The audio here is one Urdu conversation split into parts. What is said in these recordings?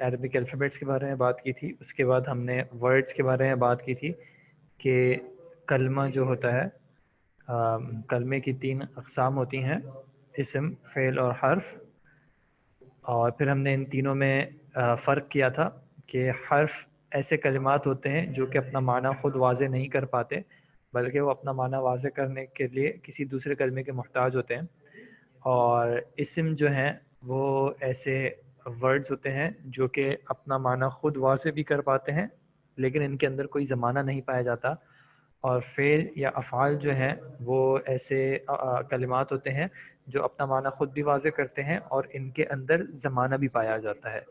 عربک الفابیٹس کے بارے میں بات کی تھی. اس کے بعد ہم نے ورڈز کے بارے میں بات کی تھی کہ کلمہ جو ہوتا ہے کلمے کی 3 اقسام ہوتی ہیں, اسم, فعل اور حرف. اور پھر ہم نے ان تینوں میں فرق کیا تھا کہ حرف ایسے کلمات ہوتے ہیں جو کہ اپنا معنی خود واضح نہیں کر پاتے, بلکہ وہ اپنا معنی واضح کرنے کے لیے کسی دوسرے کلمے کے محتاج ہوتے ہیں. اور اسم جو ہیں وہ ایسے ورڈز ہوتے ہیں جو کہ اپنا معنی خود واضح بھی کر پاتے ہیں لیکن ان کے اندر کوئی زمانہ نہیں پایا جاتا. اور فعل یا افعال جو ہیں وہ ایسے کلمات ہوتے ہیں جو اپنا معنی خود بھی واضح کرتے ہیں اور ان کے اندر زمانہ بھی پایا جاتا ہے.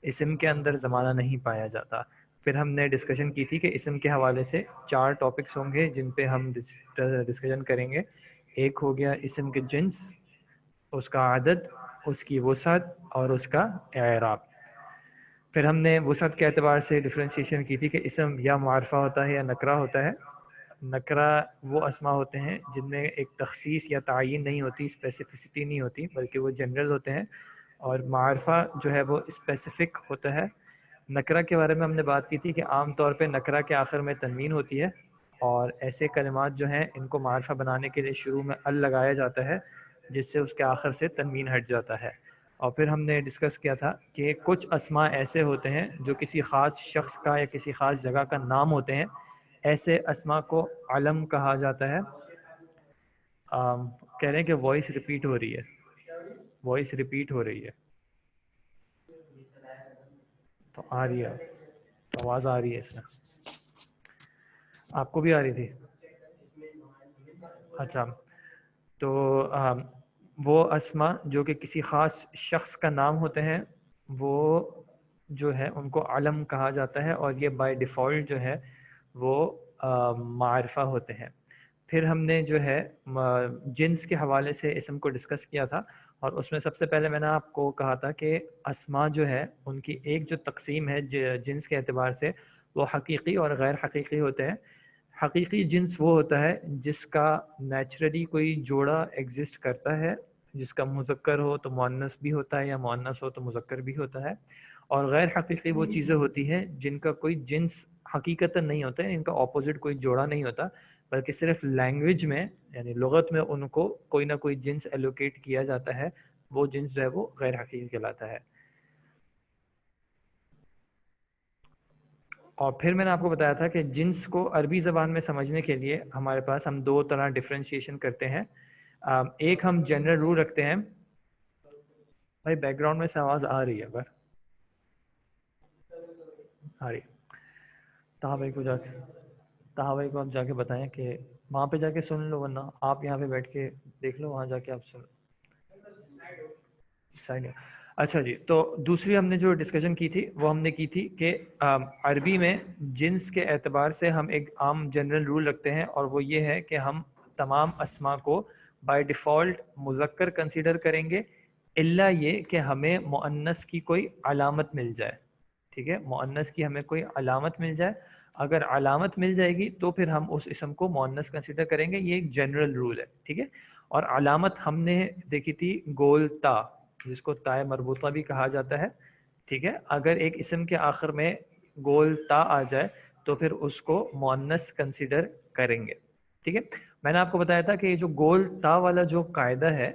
اسم کے اندر زمانہ نہیں پایا جاتا. پھر ہم نے ڈسکشن کی تھی کہ اسم کے حوالے سے 4 ٹاپکس ہوں گے جن پہ ہم ڈسکشن کریں گے. ایک ہو گیا اسم کے جنس, اس کا عدد, اس کی وسعت اور اس کا اعراب. پھر ہم نے وسعت کے اعتبار سے ڈفرینسیشن کی تھی کہ اسم یا معرفہ ہوتا ہے یا نکرہ ہوتا ہے. نکرہ وہ اسماء ہوتے ہیں جن میں ایک تخصیص یا تعین نہیں ہوتی, اسپیسیفسٹی نہیں ہوتی, بلکہ وہ جنرل ہوتے ہیں. اور معرفہ جو ہے وہ اسپیسیفک ہوتا ہے. نکرہ کے بارے میں ہم نے بات کی تھی کہ عام طور پہ نکرہ کے آخر میں تنوین ہوتی ہے اور ایسے کلمات جو ہیں ان کو معرفہ بنانے کے لیے شروع میں ال لگایا جاتا ہے جس سے اس کے آخر سے تنوین ہٹ جاتا ہے. اور پھر ہم نے ڈسکس کیا تھا کہ کچھ اسماء ایسے ہوتے ہیں جو کسی خاص شخص کا یا کسی خاص جگہ کا نام ہوتے ہیں. ایسے اسماء کو علم کہا جاتا ہے. کہہ رہے ہیں کہ وائس ریپیٹ ہو رہی ہے, وائس ریپیٹ ہو رہی ہے. تو آ رہی ہے, تو آواز آ رہی ہے, اس میں آپ کو بھی آ رہی تھی. اچھا, تو وہ اسماء جو کہ کسی خاص شخص کا نام ہوتے ہیں وہ جو ہے ان کو علم کہا جاتا ہے اور یہ بائی ڈیفالٹ جو ہے وہ معرفہ ہوتے ہیں. پھر ہم نے جو ہے جنس کے حوالے سے اسم کو ڈسکس کیا تھا اور اس میں سب سے پہلے میں نے آپ کو کہا تھا کہ اسماء جو ہے ان کی ایک جو تقسیم ہے جنس کے اعتبار سے وہ حقیقی اور غیر حقیقی ہوتے ہیں. حقیقی جنس وہ ہوتا ہے جس کا نیچرلی کوئی جوڑا ایگزسٹ کرتا ہے, جس کا مذکر ہو تو مؤنث بھی ہوتا ہے یا مؤنث ہو تو مذکر بھی ہوتا ہے. اور غیر حقیقی وہ چیزیں ہوتی ہیں جن کا کوئی جنس حقیقتاً نہیں ہوتا ہے, ان کا اپوزٹ کوئی جوڑا نہیں ہوتا, بلکہ صرف لینگویج میں یعنی لغت میں ان کو کوئی نہ کوئی جنس ایلوکیٹ کیا جاتا ہے. وہ جنس جو ہے وہ غیر حقیقی کہلاتا ہے. اور پھر میں نے آپ کو بتایا تھا کہ جنس کو عربی زبان میں سمجھنے کے لیے ہمارے پاس ہم 2 طرح ڈفرینشیشن کرتے ہیں. ایک ہم جنرل رول رکھتے ہیں. بھائی بیک گراؤنڈ میں سے آواز آ رہی ہے, پر آ رہی ہے. طاہا بھائی کو آپ جا کے بتائیں کہ وہاں پہ جا کے سن لو, ورنہ آپ یہاں پہ بیٹھ کے دیکھ لو, وہاں جا کے آپ سن سائڈ. اچھا جی, تو دوسری ہم نے جو ڈسکشن کی تھی وہ ہم نے کی تھی کہ عربی میں جنس کے اعتبار سے ہم ایک عام جنرل رول رکھتے ہیں اور وہ یہ ہے کہ ہم تمام اسماء کو بائی ڈیفالٹ مذکر کنسیڈر کریں گے الا یہ کہ ہمیں مؤنث کی کوئی علامت مل جائے. ٹھیک ہے, مؤنث کی ہمیں کوئی علامت مل جائے, اگر علامت مل جائے گی تو پھر ہم اس اسم کو مؤنث کنسیڈر کریں گے. یہ ایک جنرل رول ہے. ٹھیک ہے, اور علامت ہم نے دیکھی تھی گول تا, جس کو تائے مربوطہ بھی کہا جاتا ہے. ٹھیک ہے, اگر ایک اسم کے آخر میں گول تا آ جائے تو پھر اس کو مؤنث کنسیڈر کریں گے. ٹھیک ہے, میں نے آپ کو بتایا تھا کہ یہ جو گول تا والا جو قاعدہ ہے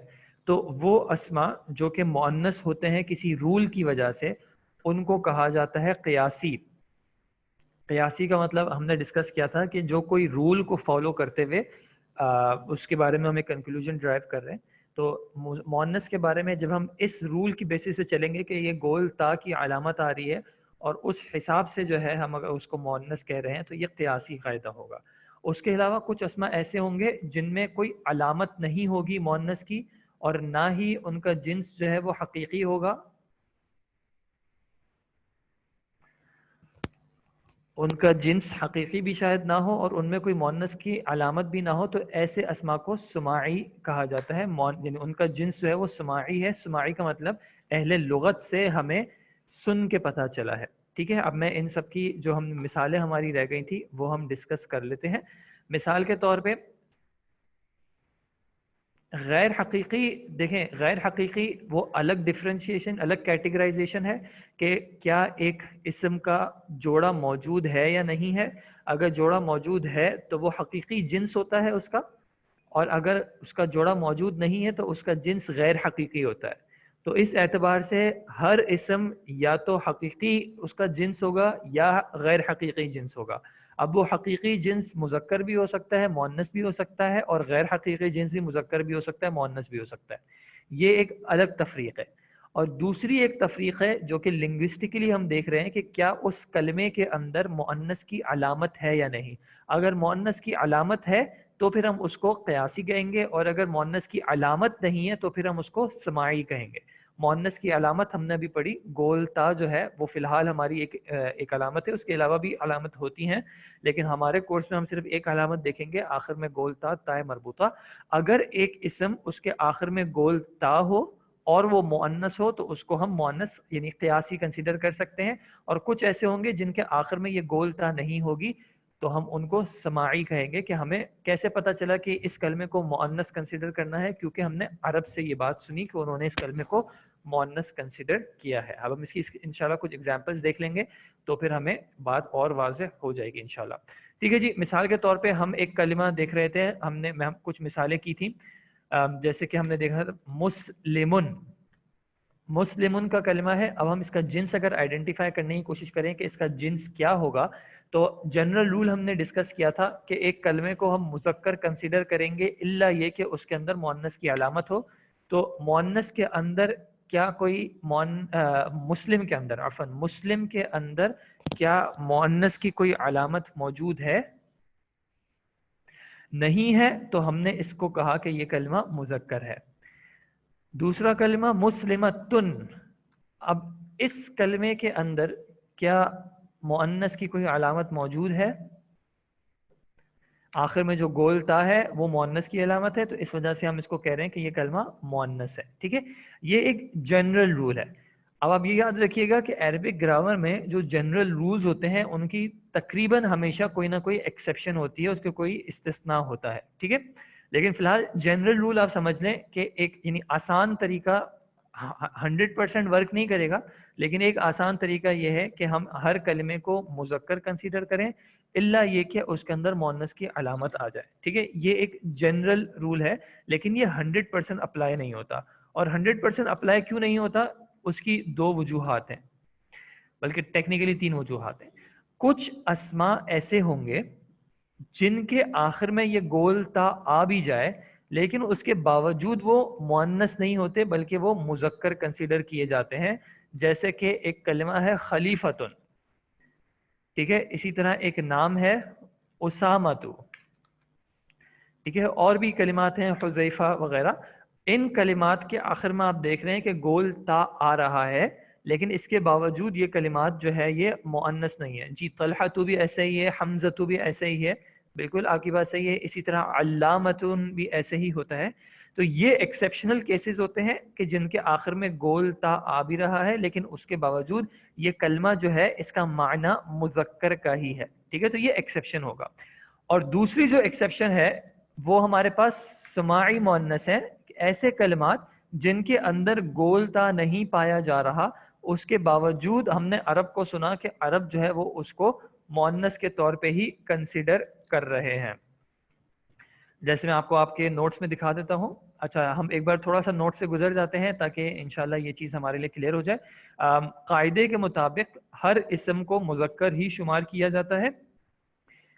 تو وہ اسماء جو کہ مؤنث ہوتے ہیں کسی رول کی وجہ سے ان کو کہا جاتا ہے قیاسی. قیاسی کا مطلب ہم نے ڈسکس کیا تھا کہ جو کوئی رول کو فالو کرتے ہوئے اس کے بارے میں ہم ایک کنکلوژن ڈرائیو کر رہے ہیں. تو مؤنث کے بارے میں جب ہم اس رول کی بیسس پہ چلیں گے کہ یہ گول تا کی علامت آ رہی ہے اور اس حساب سے جو ہے ہم اگر اس کو مؤنث کہہ رہے ہیں تو یہ قیاسی قاعدہ ہوگا. اس کے علاوہ کچھ اسماء ایسے ہوں گے جن میں کوئی علامت نہیں ہوگی مؤنث کی اور نہ ہی ان کا جنس جو ہے وہ حقیقی ہوگا, ان کا جنس حقیقی بھی شاید نہ ہو اور ان میں کوئی مؤنث کی علامت بھی نہ ہو, تو ایسے اسماء کو سماعی کہا جاتا ہے. یعنی ان کا جنس جو ہے وہ سماعی ہے. سماعی کا مطلب اہل لغت سے ہمیں سن کے پتہ چلا ہے. ٹھیک ہے, اب میں ان سب کی جو ہم مثالیں ہماری رہ گئی تھی وہ ہم ڈسکس کر لیتے ہیں. مثال کے طور پہ غیر حقیقی دیکھیں، غیر حقیقی وہ الگ ڈفرینشیشن، الگ کیٹیگرائزیشن ہے کہ کیا ایک اسم کا جوڑا موجود ہے یا نہیں ہے. اگر جوڑا موجود ہے تو وہ حقیقی جنس ہوتا ہے اس کا، اور اگر اس کا جوڑا موجود نہیں ہے تو اس کا جنس غیر حقیقی ہوتا ہے. تو اس اعتبار سے ہر اسم یا تو حقیقی اس کا جنس ہوگا یا غیر حقیقی جنس ہوگا. اب وہ حقیقی جنس مذکر بھی ہو سکتا ہے، مؤنث بھی ہو سکتا ہے، اور غیر حقیقی جنس بھی مذکر بھی ہو سکتا ہے، مؤنث بھی ہو سکتا ہے. یہ ایک الگ تفریق ہے. اور دوسری ایک تفریق ہے جو کہ لنگوسٹکلی ہم دیکھ رہے ہیں کہ کیا اس کلمے کے اندر مؤنث کی علامت ہے یا نہیں. اگر مؤنث کی علامت ہے تو پھر ہم اس کو قیاسی کہیں گے، اور اگر مؤنث کی علامت نہیں ہے تو پھر ہم اس کو سماعی کہیں گے. مؤنث کی علامت ہم نے ابھی پڑھی، گول تا جو ہے وہ فی الحال ہماری ایک علامت ہے، اس کے علاوہ بھی علامت ہوتی ہیں، لیکن ہمارے کورس میں ہم صرف ایک علامت دیکھیں گے، آخر میں گول تا، تائے مربوطہ. اگر ایک اسم اس کے آخر میں گول تا ہو اور وہ مؤنث ہو تو اس کو ہم مؤنث یعنی قیاسی کنسیڈر کر سکتے ہیں. اور کچھ ایسے ہوں گے جن کے آخر میں یہ گول تا نہیں ہوگی تو ہم ان کو سماعی کہیں گے. کہ ہمیں کیسے پتا چلا کہ اس کلمے کو مؤنث کنسیڈر کرنا ہے؟ کیونکہ ہم نے عرب سے یہ بات سنی کہ انہوں نے اس کلمے کو مؤنث کنسیڈر کیا ہے. اب ہم اس کی انشاءاللہ کچھ ایگزامپلس دیکھ لیں گے تو پھر ہمیں بات اور واضح ہو جائے گی انشاءاللہ. ٹھیک ہے جی. مثال کے طور پہ ہم ایک کلمہ دیکھ رہے تھے، ہم کچھ مثالیں کی تھیں. جیسے کہ ہم نے دیکھا تھا مسلمن. مسلمن کا کلمہ ہے. اب ہم اس کا جنس اگر آئیڈینٹیفائی کرنے کی کوشش کریں کہ اس کا جنس کیا ہوگا، تو جنرل رول ہم نے ڈسکس کیا تھا کہ ایک کلمے کو ہم مذکر کنسیڈر کریں گے الا یہ کہ اس کے اندر مؤنث کی علامت ہو. تو مؤنث کے اندر کیا کوئی مسلم کے اندر مسلم کے اندر کیا مؤنث کی کوئی علامت موجود ہے؟ نہیں ہے، تو ہم نے اس کو کہا کہ یہ کلمہ مذکر ہے. دوسرا کلمہ مسلمتن. اب اس کلمے کے اندر کیا مؤنث کی کوئی علامت موجود ہے؟ آخر میں جو گول تا ہے وہ مؤنث کی علامت ہے، تو اس وجہ سے ہم اس کو کہہ رہے ہیں کہ یہ کلمہ مؤنث ہے. ٹھیک ہے، یہ ایک جنرل رول ہے. اب آپ یہ یاد رکھیے گا کہ عربک گرامر میں جو جنرل رولز ہوتے ہیں ان کی تقریباً ہمیشہ کوئی نہ کوئی ایکسیپشن ہوتی ہے، اس کے کوئی استثناء ہوتا ہے. ٹھیک ہے، لیکن فی الحال جنرل رول آپ سمجھ لیں کہ ایک یعنی آسان طریقہ 100% ورک نہیں کرے گا، لیکن ایک آسان طریقہ یہ ہے کہ ہم ہر کلمے کو مذکر کنسیڈر کریں الا یہ کہ اس کے اندر مؤنث کی علامت آ جائے. ٹھیک ہے، یہ ایک جنرل رول ہے، لیکن یہ 100% اپلائی نہیں ہوتا. اور 100% اپلائی کیوں نہیں ہوتا؟ اس کی دو وجوہات ہیں، بلکہ ٹیکنیکلی 3 وجوہات ہیں. کچھ اسماء ایسے ہوں گے جن کے آخر میں یہ گول تا آ بھی جائے لیکن اس کے باوجود وہ مؤنث نہیں ہوتے بلکہ وہ مذکر کنسیڈر کیے جاتے ہیں. جیسے کہ ایک کلمہ ہے خلیفتن. ٹھیک ہے، اسی طرح ایک نام ہے اسامتو. ٹھیک ہے، اور بھی کلمات ہیں حذیفہ وغیرہ. ان کلمات کے آخر میں آپ دیکھ رہے ہیں کہ گول تا آ رہا ہے لیکن اس کے باوجود یہ کلمات جو ہے یہ مؤنث نہیں ہے. جی طلحہ بھی ایسا ہی ہے، حمزہ بھی ایسا ہی ہے، بالکل آپ کی بات صحیح ہے. اسی طرح علامتن بھی ایسے ہی ہوتا ہے. تو یہ ایکسیپشنل کیسز ہوتے ہیں کہ جن کے آخر میں گول تا آ بھی رہا ہے لیکن اس کے باوجود یہ کلمہ جو ہے اس کا معنی مذکر کا ہی ہے. ٹھیک ہے، تو یہ ایکسیپشن ہوگا. اور دوسری جو ایکسیپشن ہے وہ ہمارے پاس سماعی مؤنث ہے. ایسے کلمات جن کے اندر گول تا نہیں پایا جا رہا، اس کے باوجود ہم نے عرب کو سنا کہ عرب جو ہے وہ اس کو مؤنث کے طور پہ ہی کنسیڈر کر رہے ہیں. جیسے میں آپ کو آپ کے نوٹس میں دکھا دیتا ہوں. اچھا، ہم ایک بار تھوڑا سا نوٹ سے گزر جاتے ہیں تاکہ انشاءاللہ یہ چیز ہمارے لیے کلیئر ہو جائے. قاعدے کے مطابق ہر اسم کو مذکر ہی شمار کیا جاتا ہے.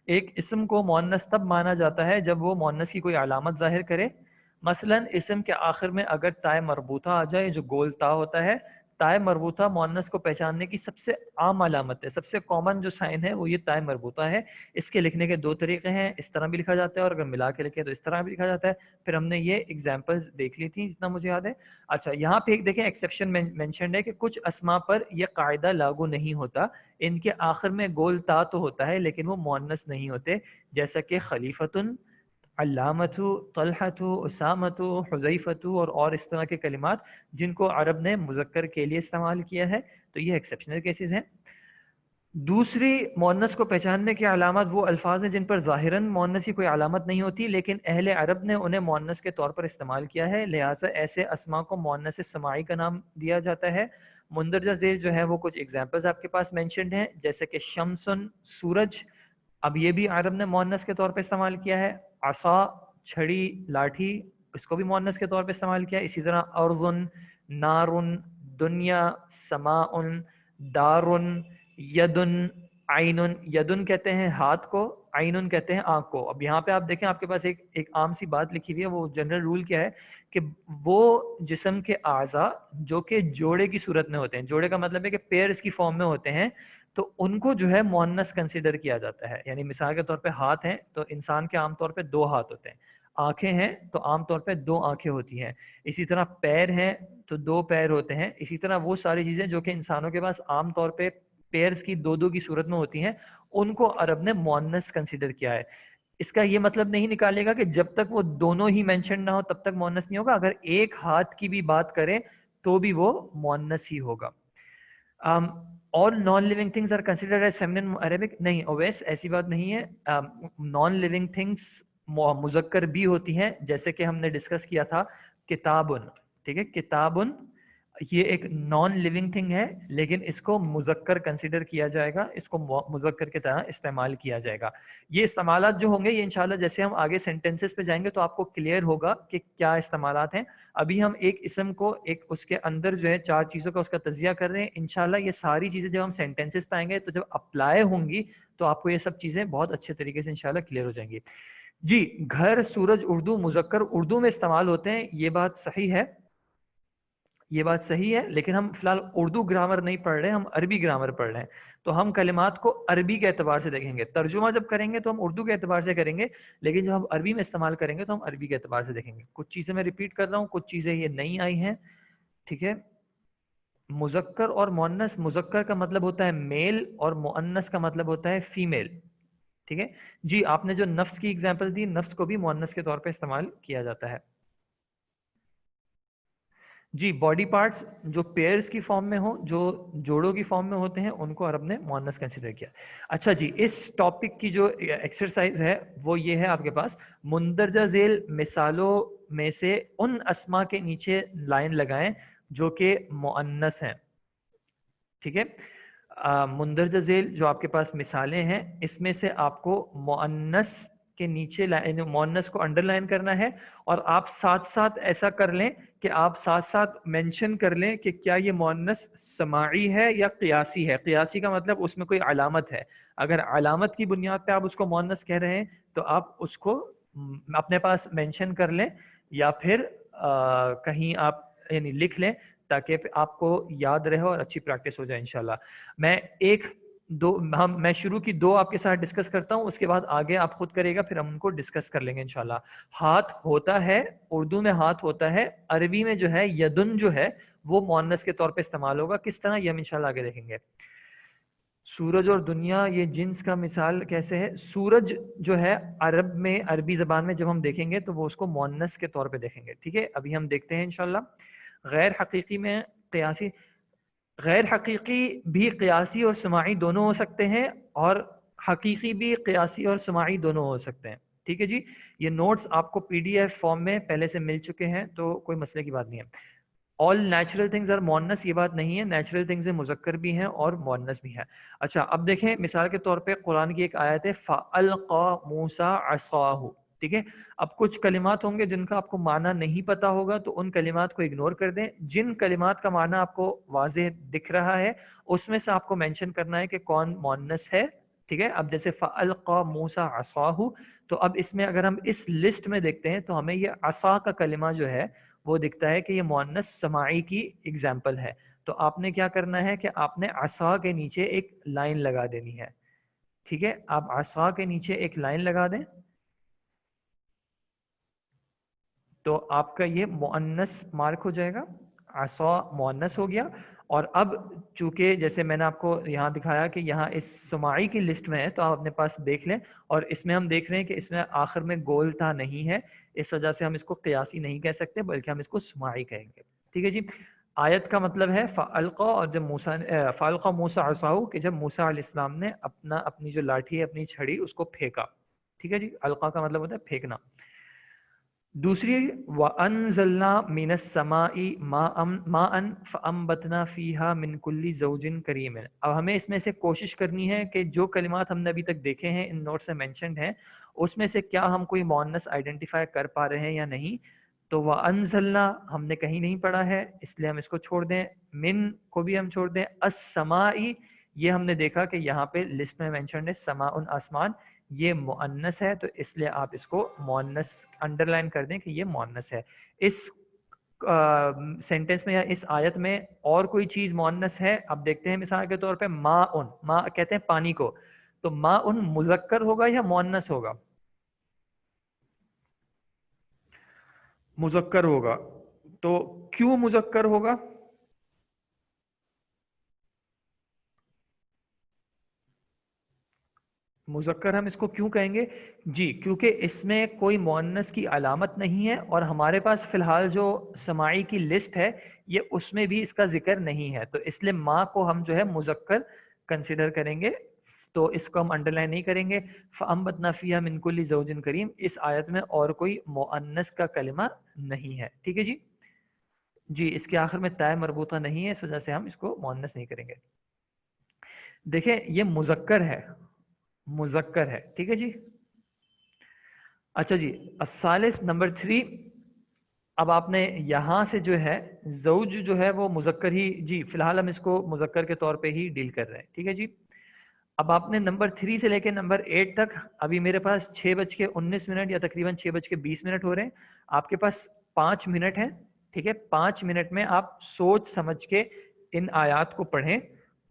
ایک اسم کو مؤنث تب مانا جاتا ہے جب وہ مؤنث کی کوئی علامت ظاہر کرے. مثلا اسم کے آخر میں اگر تائے مربوطہ آ جائے جو گول تا ہوتا ہے. تائے مربوطہ مؤنث کو پہچاننے کی سب سے عام علامت ہے، سب سے کامن جو سائن ہے وہ یہ تائے مربوطہ ہے. اس کے لکھنے کے 2 طریقے ہیں، اس طرح بھی لکھا جاتا ہے اور اگر ملا کے لکھیں تو اس طرح بھی لکھا جاتا ہے. پھر ہم نے یہ ایگزامپلز دیکھ لی تھی جتنا مجھے یاد ہے. اچھا، یہاں پہ ایک دیکھیں ایکسیپشن مینشنڈ ہے کہ کچھ اسماء پر یہ قاعدہ لاگو نہیں ہوتا. ان کے آخر میں گول تا تو ہوتا ہے لیکن وہ مؤنث نہیں ہوتے، جیسا کہ خلیفتن، علامت، طلحۃ، اسامت، حذیفۃ اور اس طرح کے کلمات جن کو عرب نے مذکر کے لیے استعمال کیا ہے. تو یہ ایکسیپشنل کیسز ہیں. دوسری مؤنث کو پہچاننے کی علامت وہ الفاظ ہیں جن پر ظاہراً مؤنث کی کوئی علامت نہیں ہوتی، لیکن اہل عرب نے انہیں مؤنث کے طور پر استعمال کیا ہے، لہٰذا ایسے اسما کو مؤنث سماعی کا نام دیا جاتا ہے۔ مندرجہ ذیل جو ہے وہ کچھ ایگزامپلز آپ کے پاس مینشنڈ ہیں، جیسے کہ شمسن سورج، اب یہ بھی عرب نے مؤنث کے طور پہ استعمال کیا ہے۔ عصا چھڑی لاٹھی، اس کو بھی مؤنث کے طور پہ استعمال کیا ہے۔ اسی طرح ارضن، نارن، دنیا، سماء، دارن، یدن، عینن، یدن کہتے ہیں ہاتھ کو، عینن کہتے ہیں آنکھ کو۔ اب یہاں پہ آپ دیکھیں آپ کے پاس ایک عام سی بات لکھی ہوئی ہے، وہ جنرل رول کیا ہے کہ وہ جسم کے اعضاء جو کہ جوڑے کی صورت میں ہوتے ہیں، جوڑے کا مطلب ہے کہ پیئرز کی فارم میں ہوتے ہیں، تو ان کو جو ہے مؤنث کنسیڈر کیا جاتا ہے۔ یعنی مثال کے طور پہ ہاتھ ہیں تو انسان کے عام طور پہ 2 ہاتھ ہوتے ہیں، آنکھیں ہیں تو عام طور پہ 2 آنکھیں ہوتی ہیں، اسی طرح پیر ہیں تو 2 پیر ہوتے ہیں، اسی طرح وہ ساری چیزیں جو کہ انسانوں کے پاس عام طور پہ پیئرز کی 2 کی صورت میں ہوتی ہیں، ان کو عرب نے مؤنث کنسیڈر کیا ہے۔ اس کا یہ مطلب نہیں نکالے گا کہ جب تک وہ دونوں ہی مینشن نہ ہو تب تک مؤنث نہیں ہوگا، اگر ایک ہاتھ کی بھی بات کریں تو بھی وہ مؤنث ہی ہوگا۔ all non-living things are considered as feminine Arabic؟ نہیں اویس، ایسی بات نہیں ہے۔ نان لیونگ تھنگس مذکر بھی ہوتی ہیں، جیسے کہ ہم نے ڈسکس کیا تھا کتابن، ٹھیک ہے، کتابن یہ ایک نان لیونگ تھنگ ہے، لیکن اس کو مذکر کنسیڈر کیا جائے گا، اس کو مذکر کی طرح استعمال کیا جائے گا۔ یہ استعمالات جو ہوں گے یہ انشاءاللہ جیسے ہم آگے سینٹینسز پہ جائیں گے تو آپ کو کلیئر ہوگا کہ کیا استعمالات ہیں۔ ابھی ہم ایک اسم کو ایک اس کے اندر جو ہے 4 چیزوں کا اس کا تجزیہ کر رہے ہیں، انشاءاللہ یہ ساری چیزیں جب ہم سینٹینسز پہ آئیں گے تو جب اپلائی ہوں گی تو آپ کو یہ سب چیزیں بہت اچھے طریقے سے انشاءاللہ کلیئر ہو جائیں گی۔ جی، گھر، سورج اردو مذکر اردو میں استعمال ہوتے ہیں، یہ بات صحیح ہے، یہ بات صحیح ہے، لیکن ہم فی الحال اردو گرامر نہیں پڑھ رہے ہیں، ہم عربی گرامر پڑھ رہے ہیں، تو ہم کلمات کو عربی کے اعتبار سے دیکھیں گے۔ ترجمہ جب کریں گے تو ہم اردو کے اعتبار سے کریں گے، لیکن جب ہم عربی میں استعمال کریں گے تو ہم عربی کے اعتبار سے دیکھیں گے۔ کچھ چیزیں میں ریپیٹ کر رہا ہوں، کچھ چیزیں یہ نئی آئی ہیں، ٹھیک ہے۔ مذکر اور مؤنث، مذکر کا مطلب ہوتا ہے میل اور مؤنث کا مطلب ہوتا ہے فیمیل، ٹھیک ہے جی۔ آپ نے جو نفس کی اگزامپل دی، نفس کو بھی مؤنث کے طور پہ استعمال کیا جاتا ہے۔ جی، باڈی پارٹس جو پیئرز کی فارم میں ہوں، جو جوڑوں کی فارم میں ہوتے ہیں، ان کو عرب نے مؤنث کنسیڈر کیا۔ اچھا جی، اس ٹاپک کی جو ایکسرسائز ہے وہ یہ ہے آپ کے پاس، مندرجہ ذیل مثالوں میں سے ان اسما کے نیچے لائن لگائیں جو کہ مؤنث ہیں، ٹھیک ہے۔ مندرجہ ذیل جو آپ کے پاس مثالیں ہیں اس میں سے آپ کو مؤنث کے نیچے مؤنث کو انڈر لائن کرنا ہے، اور آپ ساتھ ساتھ ایسا کر لیں کہ آپ ساتھ ساتھ مینشن کر لیں کہ کیا یہ مؤنث سماعی ہے یا قیاسی ہے۔ قیاسی کا مطلب اس میں کوئی علامت ہے، اگر علامت کی بنیاد پہ آپ اس کو مؤنث کہہ رہے ہیں تو آپ اس کو اپنے پاس مینشن کر لیں، یا پھر کہیں آپ یعنی لکھ لیں تاکہ آپ کو یاد رہے اور اچھی پریکٹس ہو جائے انشاءاللہ۔ میں شروع کی 2 آپ کے ساتھ ڈسکس کرتا ہوں، اس کے بعد آگے آپ خود کرے گا، پھر ہم ان کو ڈسکس کر لیں گے انشاءاللہ۔ ہاتھ ہوتا ہے، اردو میں ہاتھ ہوتا ہے، عربی میں جو ہے یدن جو ہے وہ مؤنث کے طور پہ استعمال ہوگا، کس طرح یہ ہم انشاءاللہ آگے دیکھیں گے۔ سورج اور دنیا، یہ جنس کا مثال کیسے ہے؟ سورج جو ہے عرب میں، عربی زبان میں جب ہم دیکھیں گے تو وہ اس کو مؤنث کے طور پہ دیکھیں گے، ٹھیک ہے۔ ابھی ہم دیکھتے ہیں انشاءاللہ۔ غیر حقیقی میں قیاسی، غیر حقیقی بھی قیاسی اور سماعی دونوں ہو سکتے ہیں، اور حقیقی بھی قیاسی اور سماعی دونوں ہو سکتے ہیں، ٹھیک ہے جی۔ یہ نوٹس آپ کو PDF فارم میں پہلے سے مل چکے ہیں تو کوئی مسئلے کی بات نہیں ہے۔ all natural things are مؤنث، یہ بات نہیں ہے، نیچرل تھنگز مذکر بھی ہیں اور مؤنث بھی ہیں۔ اچھا اب دیکھیں مثال کے طور پہ قرآن کی ایک آیت ہے فَأَلْقَى مُوسَىٰ عَصَاهُ، ٹھیک ہے۔ اب کچھ کلمات ہوں گے جن کا آپ کو معنی نہیں پتا ہوگا تو ان کلمات کو اگنور کر دیں، جن کلمات کا معنی آپ کو واضح دکھ رہا ہے اس میں سے آپ کو مینشن کرنا ہے کہ کون مؤنث ہے، ٹھیک ہے۔ اب جیسے فَأَلْقَى مُوسَىٰ عَصَاهُ، تو اب اس میں اگر ہم اس لسٹ میں دیکھتے ہیں تو ہمیں یہ عصا کا کلمہ جو ہے وہ دکھتا ہے کہ یہ مؤنث سماعی کی اگزامپل ہے، تو آپ نے کیا کرنا ہے کہ آپ نے عصا کے نیچے ایک لائن لگا دینی ہے، ٹھیک ہے۔ آپ عصا کے نیچے ایک لائن لگا دیں تو آپ کا یہ مؤنث مارک ہو جائے گا، عصا مؤنث ہو گیا۔ اور اب چونکہ جیسے میں نے آپ کو یہاں دکھایا کہ یہاں اس سماعی کی لسٹ میں ہے تو آپ اپنے پاس دیکھ لیں، اور اس میں ہم دیکھ رہے ہیں کہ اس میں آخر میں گول تھا نہیں ہے، اس وجہ سے ہم اس کو قیاسی نہیں کہہ سکتے بلکہ ہم اس کو سماعی کہیں گے، ٹھیک ہے جی۔ آیت کا مطلب ہے فَأَلْقَى، اور جب فَأَلْقَى مُوسَىٰ عَصَاهُ کہ جب موسیٰ علیہ السلام نے اپنی جو لاٹھی ہے، اپنی چھڑی، اس کو پھینکا. ٹھیک ہے جی، القا کا مطلب ہوتا ہے پھینکنا. دوسری وَأَنزَلْنَا مِنَ السَّمَاءِ مَاءً فَأَنبَتْنَا فِيهَا مِن كُلِّ زَوْجٍ كَرِيمٍ. اب ہمیں اس میں سے کوشش کرنی ہے کہ جو کلمات ہم نے ابھی تک دیکھے ہیں، ان نوٹ سے مینشنڈ ہیں، اس میں سے کیا ہم کوئی مؤنث آئیڈینٹیفائی کر پا رہے ہیں یا نہیں. تو وَأَنزَلْنَا ہم نے کہیں نہیں پڑھا ہے، اس لیے ہم اس کو چھوڑ دیں. من کو بھی ہم چھوڑ دیں. السمائی یہ ہم نے دیکھا کہ یہاں پہ لسٹ میں مینشنڈ ہے سماء آسمان، یہ مؤنث ہے، تو اس لیے آپ اس کو مؤنث انڈر لائن کر دیں کہ یہ مؤنث ہے. اس سینٹنس میں یا اس آیت میں اور کوئی چیز مؤنث ہے؟ اب دیکھتے ہیں مثال کے طور پہ ماء، ماء کہتے ہیں پانی کو، تو ماء مذکر ہوگا یا مؤنث ہوگا؟ مذکر ہوگا. تو کیوں مذکر ہوگا؟ مذکر ہم اس کو کیوں کہیں گے؟ جی کیونکہ اس میں کوئی مؤنث کی علامت نہیں ہے، اور ہمارے پاس فی الحال جو سماعی کی لسٹ ہے یہ اس میں بھی اس کا ذکر نہیں ہے، تو اس لیے ماں کو ہم جو ہے مذکر کنسیڈر کریں گے، تو اس کو ہم انڈر لائن نہیں کریں گے. فَأَنبَتْنَا فِيهَا مِن كُلِّ زَوْجٍ كَرِيمٍ اس آیت میں اور کوئی مؤنث کا کلمہ نہیں ہے. ٹھیک ہے جی. جی اس کے آخر میں تائے مربوطہ نہیں ہے، اس وجہ سے ہم اس کو مؤنث نہیں کریں گے. دیکھیں یہ مذکر ہے، مذکر ہے. ٹھیک ہے جی. اچھا جی، الثالث نمبر 3. اب آپ نے یہاں سے جو ہے زوج جو ہے وہ مذکر ہی، جی فی الحال ہم اس کو مذکر کے طور پہ ہی ڈیل کر رہے ہیں. ٹھیک ہے جی. اب آپ نے نمبر 3 سے لے کے نمبر 8 تک، ابھی میرے پاس 6:19 یا تقریباً 6:20 ہو رہے ہیں. آپ کے پاس 5 منٹ ہیں. ٹھیک ہے، 5 منٹ میں آپ سوچ سمجھ کے ان آیات کو پڑھیں،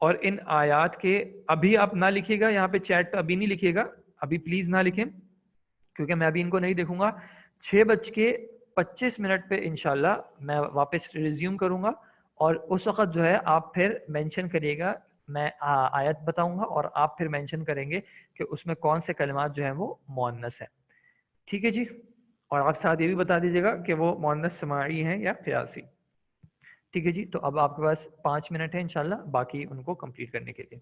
اور ان آیات کے ابھی آپ نہ لکھیے گا یہاں پہ چیٹ پہ، ابھی نہیں لکھیے گا، ابھی پلیز نہ لکھیں کیونکہ میں ابھی ان کو نہیں دیکھوں گا. 6:25 پہ انشاءاللہ میں واپس ریزیوم کروں گا، اور اس وقت جو ہے آپ پھر مینشن کریے گا، میں آیت بتاؤں گا اور آپ پھر مینشن کریں گے کہ اس میں کون سے کلمات جو ہیں وہ مؤنث ہیں. ٹھیک ہے جی. اور آپ ساتھ یہ بھی بتا دیجیے گا کہ وہ مؤنث سماعی ہیں یا قیاسی. ٹھیک ہے جی. تو اب آپ کے پاس 5 منٹ ہے انشاءاللہ باقی ان کو کمپلیٹ کرنے کے لیے.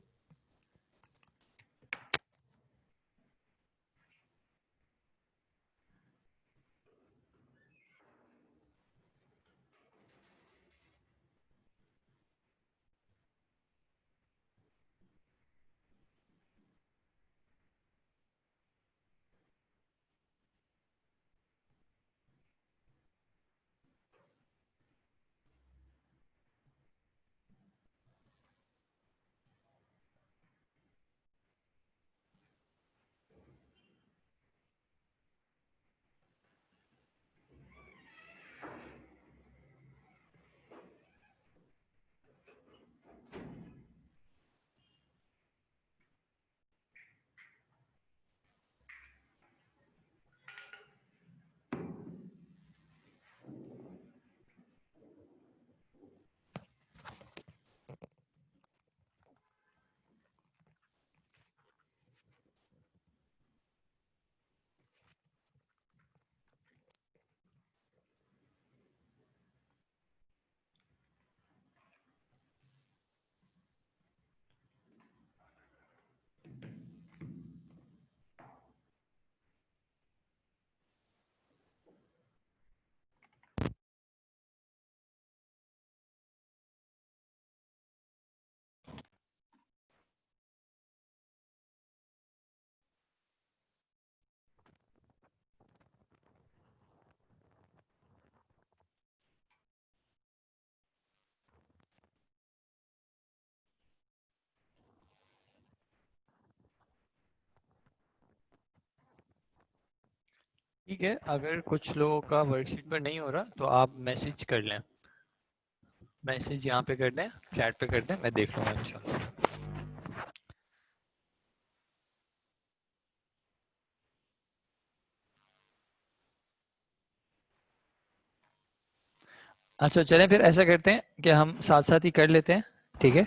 ٹھیک ہے، اگر کچھ لوگوں کا ورک شیٹ پر نہیں ہو رہا تو آپ میسج کر لیں، میسج یہاں پہ کر دیں، چیٹ پہ کر دیں، میں دیکھ لوں گا انشاءاللہ. اچھا چلیں پھر ایسا کرتے ہیں کہ ہم ساتھ ساتھ ہی کر لیتے ہیں. ٹھیک ہے،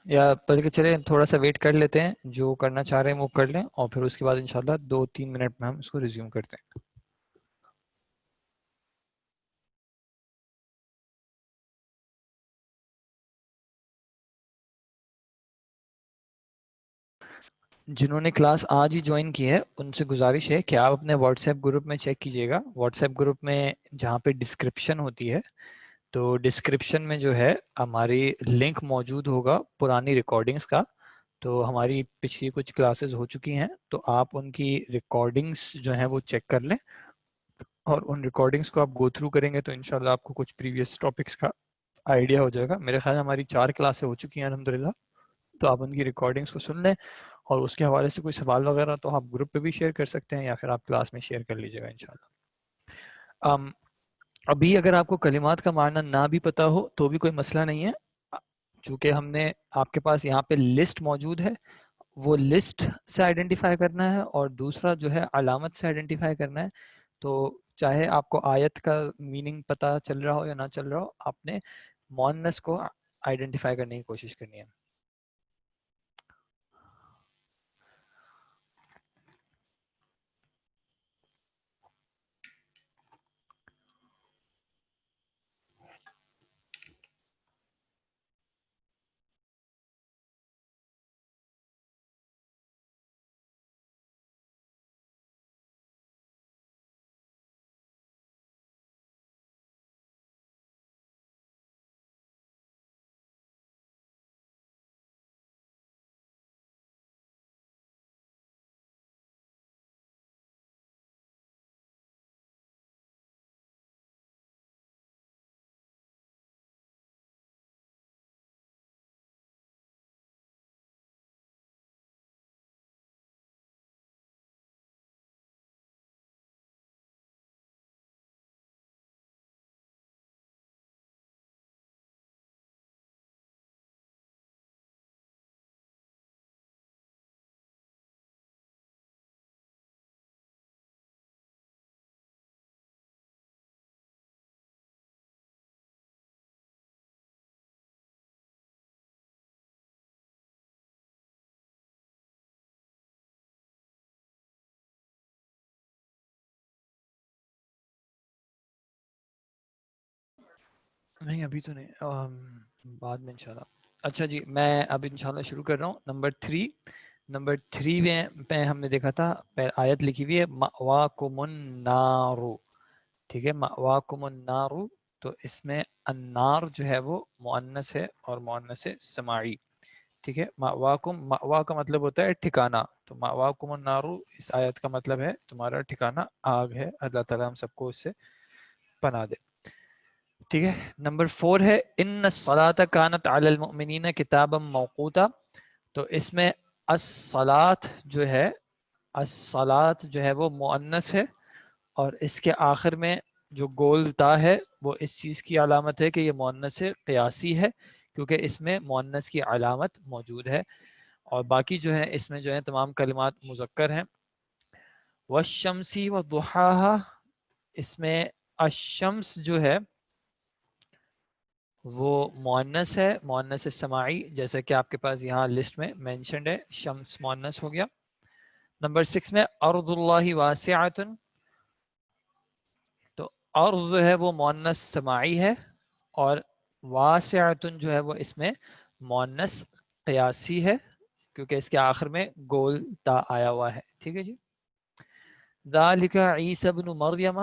یا بلکہ چلیں تھوڑا سا ویٹ کر لیتے ہیں، جو کرنا چاہ رہے ہیں وہ کر لیں، اور پھر اس کے بعد انشاءاللہ 2-3 منٹ میں ہم اس کو ریزیوم کرتے ہیں. جنہوں نے کلاس آج ہی جوائن کی ہے ان سے گزارش ہے کہ آپ اپنے واٹس ایپ گروپ میں چیک کیجیے گا. واٹس ایپ گروپ میں جہاں پہ ڈسکرپشن ہوتی ہے تو ڈسکرپشن میں جو ہے ہماری لنک موجود ہوگا پرانی ریکارڈنگز کا. تو ہماری پچھلی کچھ کلاسز ہو چکی ہیں تو آپ ان کی ریکارڈنگز جو ہیں وہ چیک کر لیں, اور ان ریکارڈنگز کو آپ گو تھرو کریں گے تو انشاءاللہ آپ کو کچھ پریویس ٹاپکس کا آئیڈیا ہو جائے گا. میرے خیال ہماری 4 کلاسیں ہو چکی ہیں الحمدللہ, تو آپ ان کی ریکارڈنگز کو سن لیں, اور اس کے حوالے سے کوئی سوال وغیرہ تو آپ گروپ پہ بھی شیئر کر سکتے ہیں یا پھر آپ کلاس میں شیئر کر لیجیے گا انشاءاللہ. ابھی اگر آپ کو کلمات کا معنی نہ بھی پتہ ہو تو بھی کوئی مسئلہ نہیں ہے, چونکہ ہم نے آپ کے پاس یہاں پہ لسٹ موجود ہے, وہ لسٹ سے آئیڈینٹیفائی کرنا ہے اور دوسرا جو ہے علامت سے آئیڈینٹیفائی کرنا ہے. تو چاہے آپ کو آیت کا میننگ پتہ چل رہا ہو یا نہ چل رہا ہو, آپ نے مؤنث کو آئیڈینٹیفائی کرنے کی کوشش کرنی ہے. نہیں ابھی تو نہیں, بعد میں انشاءاللہ. اچھا جی, میں اب انشاءاللہ شروع کر رہا ہوں. نمبر 3 میں ہم نے دیکھا تھا آیت لکھی ہوئی ہے مأواکم النار, ٹھیک ہے, مأواکم النار. تو اس میں النار جو ہے وہ مؤنث ہے اور مؤنث سماعی, ٹھیک ہے. مأوا کا مطلب ہوتا ہے ٹھکانہ, تو مأواکم النار اس آیت کا مطلب ہے تمہارا ٹھکانہ آگ ہے. اللہ تعالیٰ ہم سب کو اس سے پناہ دے, ٹھیک ہے. نمبر 4 ہے ان الصلاۃ کانت علی المؤمنین کتابا موقوتا. تو اس میں الصلاۃ جو ہے وہ مؤنث ہے, اور اس کے آخر میں جو گول تا ہے وہ اس چیز کی علامت ہے کہ یہ مؤنث قیاسی ہے, کیونکہ اس میں مؤنث کی علامت موجود ہے. اور باقی جو ہے اس میں جو ہے تمام کلمات مذکر ہیں. والشمس وضحاها, اس میں الشمس جو ہے وہ مؤنث ہے, مؤنث سماعی, جیسا کہ آپ کے پاس یہاں لسٹ میں مینشنڈ ہے, شمس مؤنث ہو گیا. نمبر 6 میں ارض اللہ واسعۃ, تو ارض ہے وہ مؤنث سماعی ہے, اور واسعۃ جو ہے وہ اس میں مؤنث قیاسی ہے, کیونکہ اس کے آخر میں گول تا آیا ہوا ہے, ٹھیک ہے جی. ذالک عیسی ابن مریم,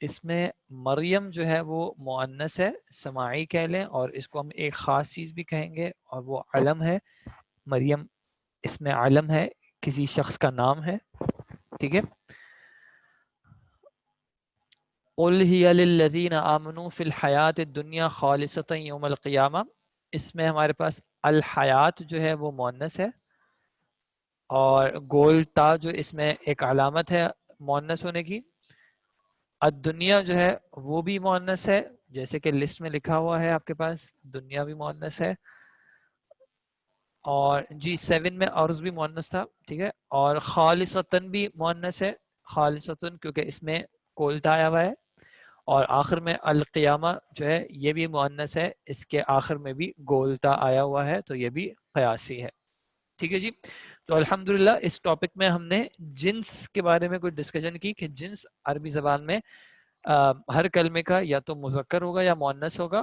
اس میں مریم جو ہے وہ مؤنث ہے سماعی کہہ لیں, اور اس کو ہم ایک خاص چیز بھی کہیں گے, اور وہ علم ہے. مریم اس میں علم ہے, کسی شخص کا نام ہے, ٹھیک ہے. قل ہی للذین آمنوا فی الحیات الدنیا خالصۃ یوم القیامہ, اس میں ہمارے پاس الحیات جو ہے وہ مؤنث ہے, اور گول تا جو اس میں ایک علامت ہے مؤنث ہونے کی. الدنیا جو ہے وہ بھی مؤنث ہے, جیسے کہ لسٹ میں لکھا ہوا ہے آپ کے پاس, دنیا بھی مؤنث ہے. اور جی 7 میں عرض بھی مؤنث تھا, ٹھیک ہے. اور خالصتاً بھی مؤنث ہے, خالصتاً کیونکہ اس میں کولتا آیا ہوا ہے. اور آخر میں القیامہ جو ہے یہ بھی مؤنث ہے, اس کے آخر میں بھی گولتا آیا ہوا ہے, تو یہ بھی قیاسی ہے, ٹھیک ہے جی. تو الحمدللہ اس ٹاپک میں ہم نے جنس کے بارے میں کوئی ڈسکشن کی کہ جنس عربی زبان میں ہر کلمے کا یا تو مذکر ہوگا یا مؤنث ہوگا,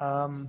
um,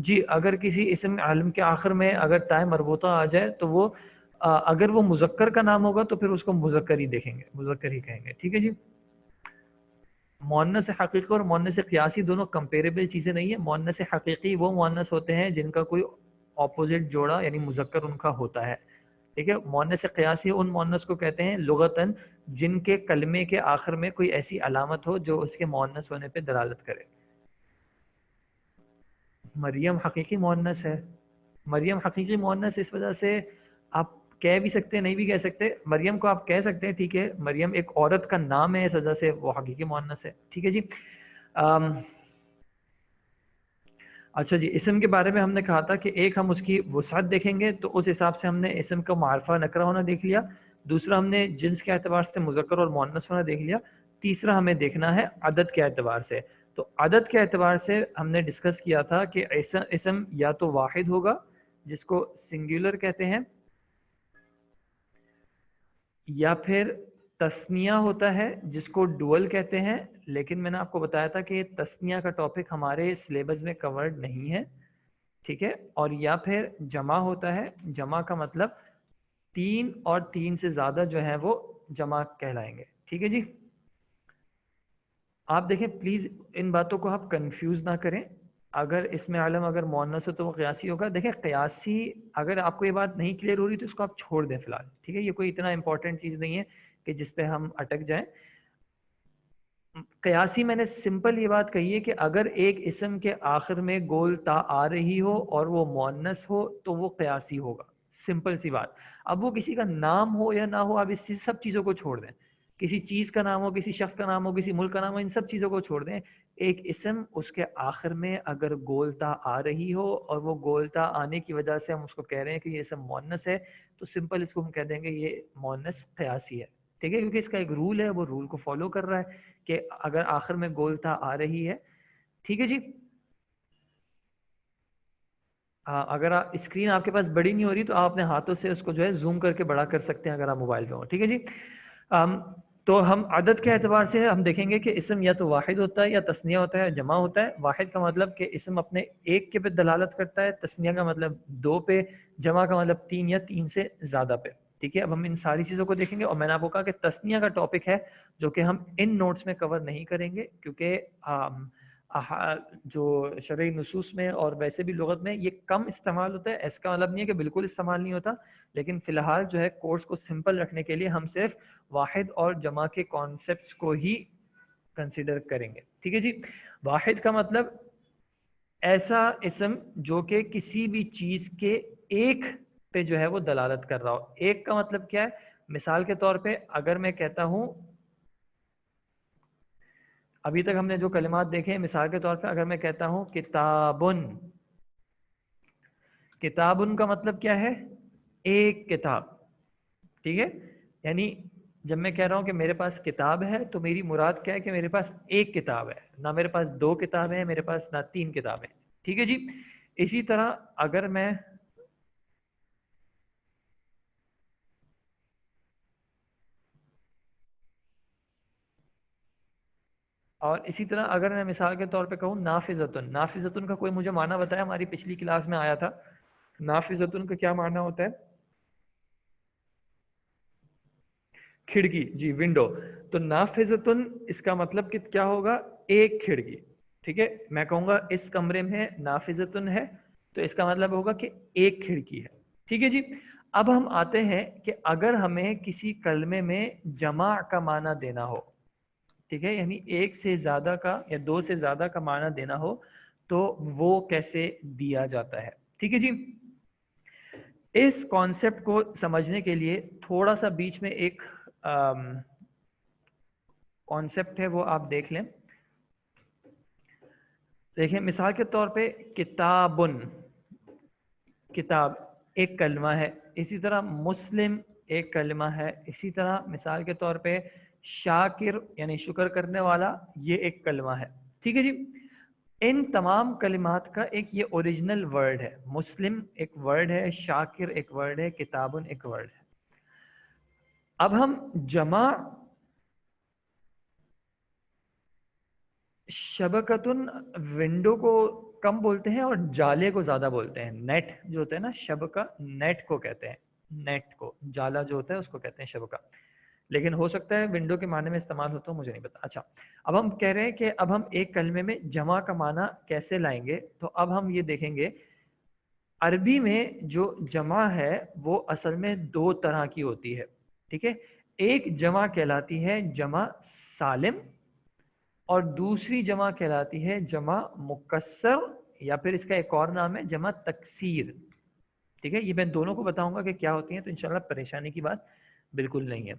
جی اگر کسی اسم عالم کے آخر میں اگر تائے مربوطہ آ جائے تو وہ اگر وہ مذکر کا نام ہوگا تو پھر اس کو مذکر ہی دیکھیں گے، مذکر ہی کہیں گے، ٹھیک ہے جی۔ مؤنث حقیقی اور مؤنث قیاسی دونوں کمپیریبل چیزیں نہیں ہیں۔ مؤنث حقیقی وہ مؤنث ہوتے ہیں جن کا کوئی اپوزٹ جوڑا یعنی مذکر ان کا ہوتا ہے، ٹھیک ہے۔ مؤنث قیاسی ان مؤنث کو کہتے ہیں لغتاً جن کے کلمے کے آخر میں کوئی ایسی علامت ہو جو اس کے مؤنث ہونے پہ دلالت کرے۔ مریم حقیقی مؤنث ہے، مریم حقیقی مؤنث اس وجہ سے آپ کہہ بھی سکتے ہیں نہیں بھی کہہ سکتے، مریم کو آپ کہہ سکتے ہیں ٹھیک ہے، مریم ایک عورت کا نام ہے اس وجہ سے وہ حقیقی مؤنث ہے، ٹھیک ہے جی۔ اچھا جی، اسم کے بارے میں ہم نے کہا تھا کہ ایک ہم اس کی وسعت دیکھیں گے تو اس حساب سے ہم نے اسم کا معرفہ نکرہ ہونا دیکھ لیا، دوسرا ہم نے جنس کے اعتبار سے مذکر اور مؤنث ہونا دیکھ لیا، تیسرا ہمیں دیکھنا ہے عدد کے اعتبار سے۔ تو عدد کے اعتبار سے ہم نے ڈسکس کیا تھا کہ اسم یا تو واحد ہوگا جس کو سنگولر کہتے ہیں، یا پھر تثنیہ ہوتا ہے جس کو ڈوئل کہتے ہیں، لیکن میں نے آپ کو بتایا تھا کہ تثنیہ کا ٹاپک ہمارے سلیبس میں کورڈ نہیں ہے، ٹھیک ہے۔ اور یا پھر جمع ہوتا ہے، جمع کا مطلب تین اور تین سے زیادہ جو ہے وہ جمع کہلائیں گے، ٹھیک ہے جی۔ آپ دیکھیں پلیز ان باتوں کو آپ کنفیوز نہ کریں، اگر اس میں عالم اگر مؤنث ہو تو وہ قیاسی ہوگا۔ دیکھیں قیاسی اگر آپ کو یہ بات نہیں کلیئر ہو رہی تو اس کو آپ چھوڑ دیں فی الحال، ٹھیک ہے، یہ کوئی اتنا امپورٹنٹ چیز نہیں ہے کہ جس پہ ہم اٹک جائیں۔ قیاسی میں نے سمپل یہ بات کہی ہے کہ اگر ایک اسم کے آخر میں گول تا آ رہی ہو اور وہ مؤنث ہو تو وہ قیاسی ہوگا، سمپل سی بات۔ اب وہ کسی کا نام ہو یا نہ ہو، آپ اس سب چیزوں کو چھوڑ دیں، کسی چیز کا نام ہو، کسی شخص کا نام ہو، کسی ملک کا نام ہو، ان سب چیزوں کو چھوڑ دیں۔ ایک اسم اس کے آخر میں اگر گولتا آ رہی ہو اور وہ گولتا آنے کی وجہ سے ہم اس کو کہہ رہے ہیں کہ یہ اسم مؤنث ہے تو سمپل اس کو ہم کہہ دیں گے یہ مؤنث قیاسی ہے، ٹھیک ہے، کیونکہ اس کا ایک رول ہے، وہ رول کو فالو کر رہا ہے کہ اگر آخر میں گولتا آ رہی ہے، ٹھیک ہے جی۔ اگر اسکرین آپ کے پاس بڑی نہیں ہو رہی تو آپ اپنے ہاتھوں سے اس کو جو ہے زوم کر کے بڑا کر سکتے ہیں اگر آپ موبائل پہ ہو، ٹھیک ہے جی۔ تو ہم عدد کے اعتبار سے ہم دیکھیں گے کہ اسم یا تو واحد ہوتا ہے یا تثنیہ ہوتا ہے یا جمع ہوتا ہے۔ واحد کا مطلب کہ اسم اپنے ایک کے پہ دلالت کرتا ہے، تثنیہ کا مطلب دو پہ، جمع کا مطلب تین یا تین سے زیادہ پہ، ٹھیک ہے۔ اب ہم ان ساری چیزوں کو دیکھیں گے اور میں نے آپ کو کہا کہ تثنیہ کا ٹاپک ہے جو کہ ہم ان نوٹس میں کور نہیں کریں گے، کیونکہ جو شرعی نصوص میں اور ویسے بھی لغت میں یہ کم استعمال ہوتا ہے، اس کا مطلب نہیں ہے کہ بالکل استعمال نہیں ہوتا، لیکن فی الحال جو ہے کورس کو سمپل رکھنے کے لیے ہم صرف واحد اور جمع کے کانسیپٹس کو ہی کنسیڈر کریں گے، ٹھیک ہے جی۔ واحد کا مطلب ایسا اسم جو کہ کسی بھی چیز کے ایک پہ جو ہے وہ دلالت کر رہا ہو۔ ایک کا مطلب کیا ہے؟ مثال کے طور پہ اگر میں کہتا ہوں، ابھی تک ہم نے جو کلمات دیکھے ہیں، مثال کے طور پہ اگر میں کہتا ہوں کتابن، کتابن کا مطلب کیا ہے؟ ایک کتاب، ٹھیک ہے۔ یعنی جب میں کہہ رہا ہوں کہ میرے پاس کتاب ہے تو میری مراد کیا ہے کہ میرے پاس ایک کتاب ہے، نہ میرے پاس دو کتابیں ہیں، میرے پاس نہ تین کتابیں، ٹھیک ہے جی۔ اسی طرح اگر میں مثال کے طور پہ کہوں نافذتن، نافذتن کا کوئی مجھے معنی بتایا، ہماری پچھلی کلاس میں آیا تھا، نافذتن کا کیا معنی ہوتا ہے؟ کھڑکی، جی ونڈو۔ تو نافذتن اس کا مطلب کہ کیا ہوگا؟ ایک کھڑکی، ٹھیک ہے۔ میں کہوں گا اس کمرے میں نافذتن ہے تو اس کا مطلب ہوگا کہ ایک کھڑکی ہے، ٹھیک ہے جی۔ اب ہم آتے ہیں کہ اگر ہمیں کسی کلمے میں جمع کا معنی دینا ہو، ٹھیک ہے، یعنی ایک سے زیادہ کا یا دو سے زیادہ کا معنی دینا ہو تو وہ کیسے دیا جاتا ہے، ٹھیک ہے جی۔ اس کانسیپٹ کو سمجھنے کے لیے تھوڑا سا بیچ میں ایک کانسیپٹ ہے وہ آپ دیکھ لیں۔ دیکھیں مثال کے طور پہ کتابن، کتاب ایک کلمہ ہے، اسی طرح مسلم ایک کلمہ ہے، اسی طرح مثال کے طور پہ شاکر یعنی شکر کرنے والا یہ ایک کلمہ ہے، ٹھیک ہے جی۔ ان تمام کلمات کا ایک یہ اوریجنل ورڈ ہے، مسلم ایک ورڈ ہے، شاکر ایک ورڈ ہے، کتابن ایک ورڈ ہے۔ اب ہم جمع شبکتن ونڈو کو کم بولتے ہیں اور جالے کو زیادہ بولتے ہیں. نیٹ جو ہوتا ہے نا شبکہ, نیٹ کو کہتے ہیں, نیٹ کو. جالا جو ہوتا ہے اس کو کہتے ہیں شبکہ, لیکن ہو سکتا ہے ونڈو کے معنی میں استعمال ہوتا ہو, مجھے نہیں پتا. اچھا, اب ہم کہہ رہے ہیں کہ اب ہم ایک کلمے میں جمع کا معنی کیسے لائیں گے. تو اب ہم یہ دیکھیں گے عربی میں جو جمع ہے وہ اصل میں دو طرح کی ہوتی ہے. ٹھیک ہے, ایک جمع کہلاتی ہے جمع سالم, اور دوسری جمع کہلاتی ہے جمع مکسر, یا پھر اس کا ایک اور نام ہے جمع تکسیر. ٹھیک ہے, یہ میں دونوں کو بتاؤں گا کہ کیا ہوتی ہیں, تو انشاءاللہ پریشانی کی بات بالکل نہیں ہے.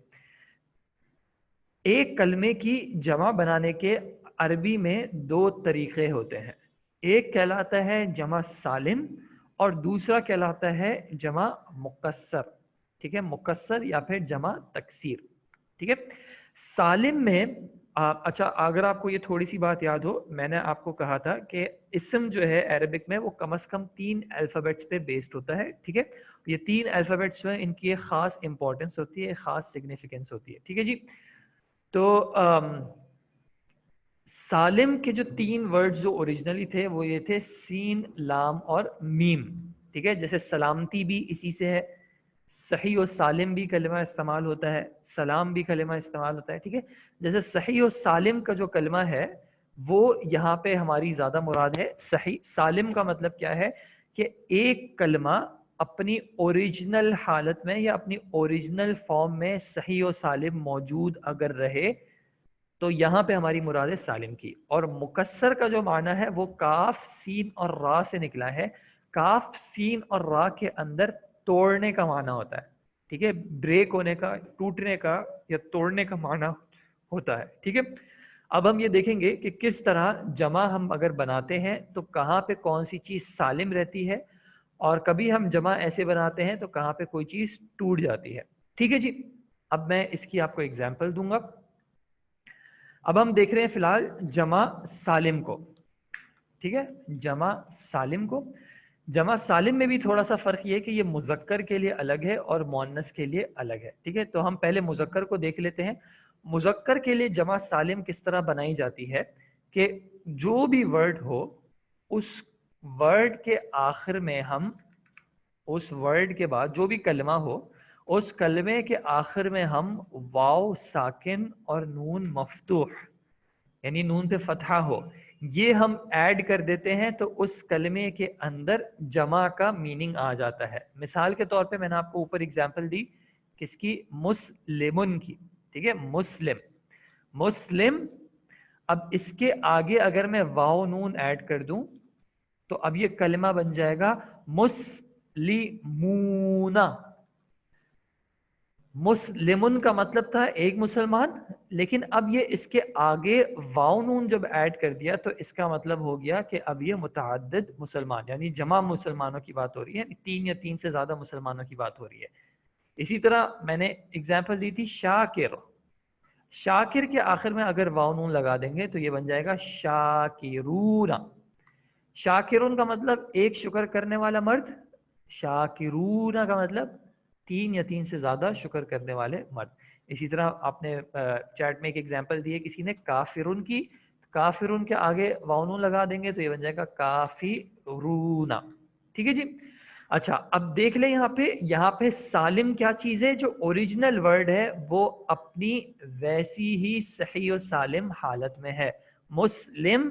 ایک کلمے کی جمع بنانے کے عربی میں دو طریقے ہوتے ہیں. ایک کہلاتا ہے جمع سالم اور دوسرا کہلاتا ہے جمع مکسر. ٹھیک ہے, مکسر یا پھر جمع تکسیر. ٹھیک ہے, سالم میں اچھا, اگر آپ کو یہ تھوڑی سی بات یاد ہو, میں نے آپ کو کہا تھا کہ اسم جو ہے عربک میں وہ کم از کم 3 الفابیٹس پہ بیسڈ ہوتا ہے. ٹھیک ہے, یہ 3 الفابیٹس جو ہیں ان کی ایک خاص امپورٹنس ہوتی ہے, خاص سگنیفیکنس ہوتی ہے. ٹھیک ہے جی, تو سالم کے جو 3 ورڈ جو اوریجنلی تھے وہ یہ تھے سین, لام اور میم. ٹھیک ہے, جیسے سلامتی بھی اسی سے ہے, صحیح و سالم بھی کلمہ استعمال ہوتا ہے, سلام بھی کلمہ استعمال ہوتا ہے. ٹھیک ہے, جیسے صحیح و سالم کا جو کلمہ ہے وہ یہاں پہ ہماری زیادہ مراد ہے. صحیح سالم کا مطلب کیا ہے کہ ایک کلمہ اپنی اوریجنل حالت میں یا اپنی اوریجنل فارم میں صحیح و سالم موجود اگر رہے تو یہاں پہ ہماری مراد ہے سالم کی. اور مکسر کا جو معنی ہے وہ کاف, سین اور را سے نکلا ہے. کاف, سین اور را کے اندر توڑنے کا معنی ہوتا ہے. ٹھیک ہے, بریک ہونے کا, ٹوٹنے کا یا توڑنے کا معنی ہوتا ہے. ٹھیک ہے, اب ہم یہ دیکھیں گے کہ کس طرح جمع ہم اگر بناتے ہیں تو کہاں پہ کون سی چیز سالم رہتی ہے, اور کبھی ہم جمع ایسے بناتے ہیں تو کہاں پہ کوئی چیز ٹوٹ جاتی ہے. ٹھیک ہے جی, اب میں اس کی آپ کو اگزامپل دوں گا. اب ہم دیکھ رہے ہیں فی الحال جمع سالم کو. ٹھیک ہے, جمع سالم کو. جمع سالم میں بھی تھوڑا سا فرق یہ ہے کہ یہ مذکر کے لیے الگ ہے اور مؤنث کے لیے الگ ہے. ٹھیک ہے, تو ہم پہلے مذکر کو دیکھ لیتے ہیں. مذکر کے لیے جمع سالم کس طرح بنائی جاتی ہے کہ جو بھی ورڈ ہو اس ورڈ کے آخر میں ہم, اس ورڈ کے بعد جو بھی کلمہ ہو اس کلمے کے آخر میں ہم واو ساکن اور نون مفتوح, یعنی نون پہ فتحہ ہو, یہ ہم ایڈ کر دیتے ہیں تو اس کلمے کے اندر جمع کا میننگ آ جاتا ہے. مثال کے طور پہ میں نے آپ کو اوپر اگزامپل دی کس کی, مسلمن کی. ٹھیک ہے, مسلم, مسلم. اب اس کے آگے اگر میں واو نون ایڈ کر دوں تو اب یہ کلمہ بن جائے گا مسلمون. مسلمن کا مطلب تھا ایک مسلمان, لیکن اب یہ اس کے آگے واو نون جب ایڈ کر دیا تو اس کا مطلب ہو گیا کہ اب یہ متعدد مسلمان, یعنی جمع مسلمانوں کی بات ہو رہی ہے, 3 یا 3 سے زیادہ مسلمانوں کی بات ہو رہی ہے. اسی طرح میں نے اگزامپل دی تھی شاکر. شاکر کے آخر میں اگر واو نون لگا دیں گے تو یہ بن جائے گا شاکرون. شاکرون کا مطلب ایک شکر کرنے والا مرد, شاکرون کا مطلب 3 یا 3 سے زیادہ شکر کرنے والے مرد. اسی طرح آپ نے چیٹ میں ایک ایگزامپل دی ہے کسی نے کافرون کی, کافرون کے آگے واو نون لگا دیں گے تو یہ بن جائے گا کافرون. ٹھیک ہے جی, اچھا اب دیکھ لیں یہاں پہ سالم کیا چیز ہے, جو اوریجنل ورڈ ہے وہ اپنی ویسی ہی صحیح و سالم حالت میں ہے. مسلم,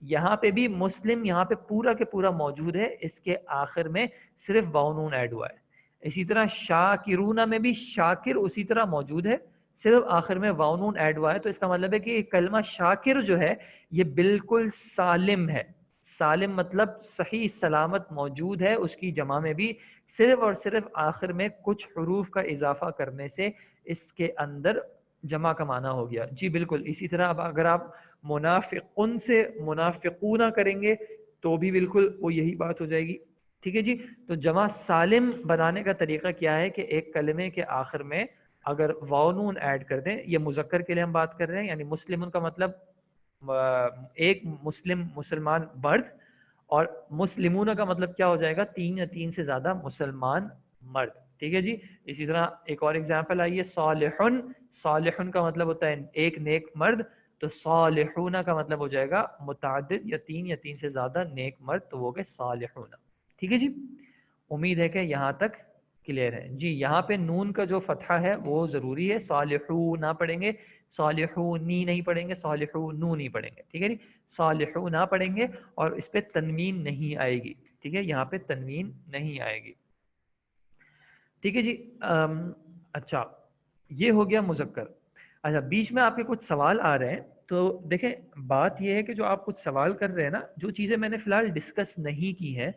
یہاں پہ بھی مسلم یہاں پہ پورا کے پورا موجود ہے, اس کے آخر میں صرف واو نون ایڈ ہوا ہے. اسی طرح شاکرون میں بھی شاکر اسی طرح موجود ہے, صرف آخر میں واو نون ایڈ ہوا ہے. تو اس کا مطلب ہے کہ کلمہ شاکر جو ہے یہ بالکل سالم ہے. سالم مطلب صحیح سلامت موجود ہے اس کی جمع میں بھی, صرف اور صرف آخر میں کچھ حروف کا اضافہ کرنے سے اس کے اندر جمع کا معنی ہو گیا. جی بالکل اسی طرح اب اگر آپ منافقون سے منافقون کریں گے تو بھی بالکل وہ یہی بات ہو جائے گی. ٹھیک ہے جی, تو جمع سالم بنانے کا طریقہ کیا ہے کہ ایک کلمے کے آخر میں اگر واو نون ایڈ کر دیں, یہ مذکر کے لیے ہم بات کر رہے ہیں, یعنی مسلمن کا مطلب ایک مسلمان مرد, اور مسلمون کا مطلب کیا ہو جائے گا, 3 یا 3 سے زیادہ مسلمان مرد. ٹھیک ہے جی, اسی طرح ایک اور ایگزامپل آئیے صالحن. صالحن کا مطلب ہوتا ہے ایک نیک مرد, تو صالحون کا مطلب ہو جائے گا متعدد یا تین سے زیادہ نیک مرد، تو وہ گئے صالحون. ٹھیک ہے جی، امید ہے کہ یہاں تک کلیئر ہے. جی یہاں پہ نون کا جو فتحہ ہے وہ ضروری ہے، صالحون پڑھیں گے، صالحونی نہیں پڑھیں گے، صالحونو نہیں پڑھیں گے. ٹھیک ہے جی، صالحون پڑھیں گے اور اس پہ تنوین نہیں آئے گی. ٹھیک ہے، یہاں پہ تنوین نہیں آئے گی. ٹھیک ہے جی. اچھا یہ ہو گیا مذکر. اچھا بیچ میں آپ کے کچھ سوال آ رہے ہیں، تو دیکھیں بات یہ ہے کہ جو آپ کچھ سوال کر رہے ہیں نا، جو چیزیں میں نے فی الحال ڈسکس نہیں کی ہیں،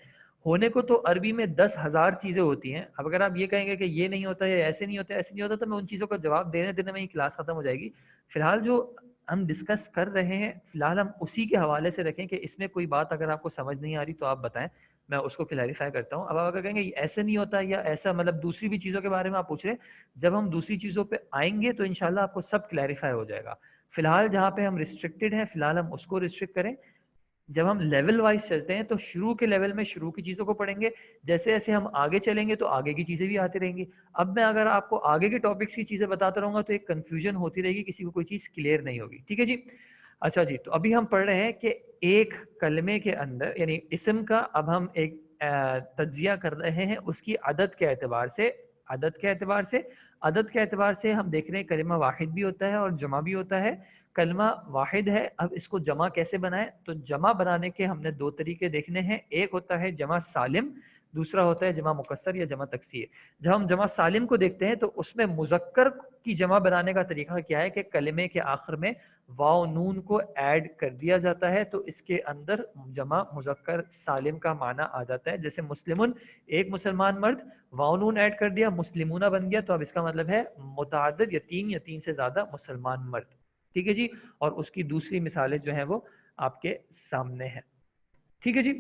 ہونے کو تو عربی میں 10,000 چیزیں ہوتی ہیں. اب اگر آپ یہ کہیں گے کہ یہ نہیں ہوتا ہے، ایسے نہیں ہوتا ہے، ایسے نہیں ہوتا، تو میں ان چیزوں کا جواب دینے میں ہی کلاس ختم ہو جائے گی. فی الحال جو ہم ڈسکس کر رہے ہیں فی الحال ہم اسی کے حوالے سے رکھیں کہ اس میں کوئی بات اگر آپ کو سمجھ نہیں آ رہی تو آپ بتائیں، میں اس کو کلیریفائی کرتا ہوں. اب آپ اگر کہیں گے ایسے نہیں ہوتا یا ایسا، مطلب دوسری بھی چیزوں کے بارے میں آپ پوچھ رہے ہیں، جب ہم دوسری چیزوں پہ آئیں گے تو انشاءاللہ آپ کو سب کلیریفائی ہو جائے گا. فی الحال جہاں پہ ہم ریسٹرکٹیڈ ہیں فی الحال ہم اس کو ریسٹرکٹ کریں. جب ہم لیول وائز چلتے ہیں تو شروع کے لیول میں شروع کی چیزوں کو پڑھیں گے، جیسے جیسے ہم آگے چلیں گے تو آگے کی چیزیں بھی آتی رہیں گی. اب میں اگر آپ کو آگے کے ٹاپکس کی چیزیں بتاتا رہوں گا تو ایک کنفیوژن ہوتی رہے گی، کسی کو کوئی چیز کلیئر نہیں ہوگی. ٹھیک ہے جی. اچھا جی، تو ابھی ہم پڑھ رہے ہیں کہ ایک کلمے کے اندر یعنی اسم کا اب ہم ایک تجزیہ کر رہے ہیں اس کی عدد کے اعتبار سے. عدد کے اعتبار سے ہم دیکھ رہے ہیں کلمہ واحد بھی ہوتا ہے اور جمع بھی ہوتا ہے. کلمہ واحد ہے، اب اس کو جمع کیسے بنائیں؟ تو جمع بنانے کے ہم نے دو طریقے دیکھنے ہیں. ایک ہوتا ہے جمع سالم، دوسرا ہوتا ہے جمع مکسر یا جمع تکسیر. جب ہم جمع سالم کو دیکھتے ہیں تو اس میں مذکر کی جمع بنانے کا طریقہ کیا ہے کہ کلمے کے آخر میں واو نون کو ایڈ کر دیا جاتا ہے تو اس کے اندر جمع مذکر سالم کا معنی آ جاتا ہے. جیسے مسلمن ایک مسلمان مرد، واو نون ایڈ کر دیا مسلمونہ بن گیا، تو اب اس کا مطلب ہے متعدد یا تین سے زیادہ مسلمان مرد. ٹھیک ہے جی، اور اس کی دوسری مثالیں جو ہیں وہ آپ کے سامنے ہیں. ٹھیک ہے جی.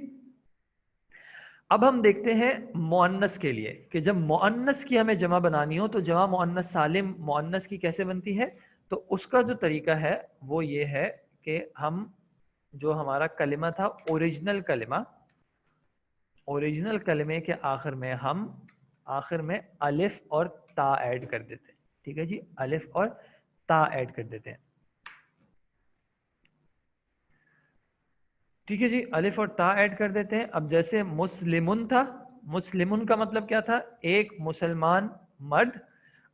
اب ہم دیکھتے ہیں مؤنث کے لیے کہ جب مؤنث کی ہمیں جمع بنانی ہو تو جمع مؤنث سالم مؤنث کی کیسے بنتی ہے؟ تو اس کا جو طریقہ ہے وہ یہ ہے کہ ہم جو ہمارا کلمہ تھا اوریجنل کلمے کے آخر میں الف اور تا ایڈ کر دیتے ہیں. ٹھیک ہے جی، الف اور تا ایڈ کر دیتے ہیں. ٹھیک ہے جی، الف اور تا ایڈ کر دیتے ہیں. اب جیسے مسلمن تھا، مسلمن کا مطلب کیا تھا؟ ایک مسلمان مرد.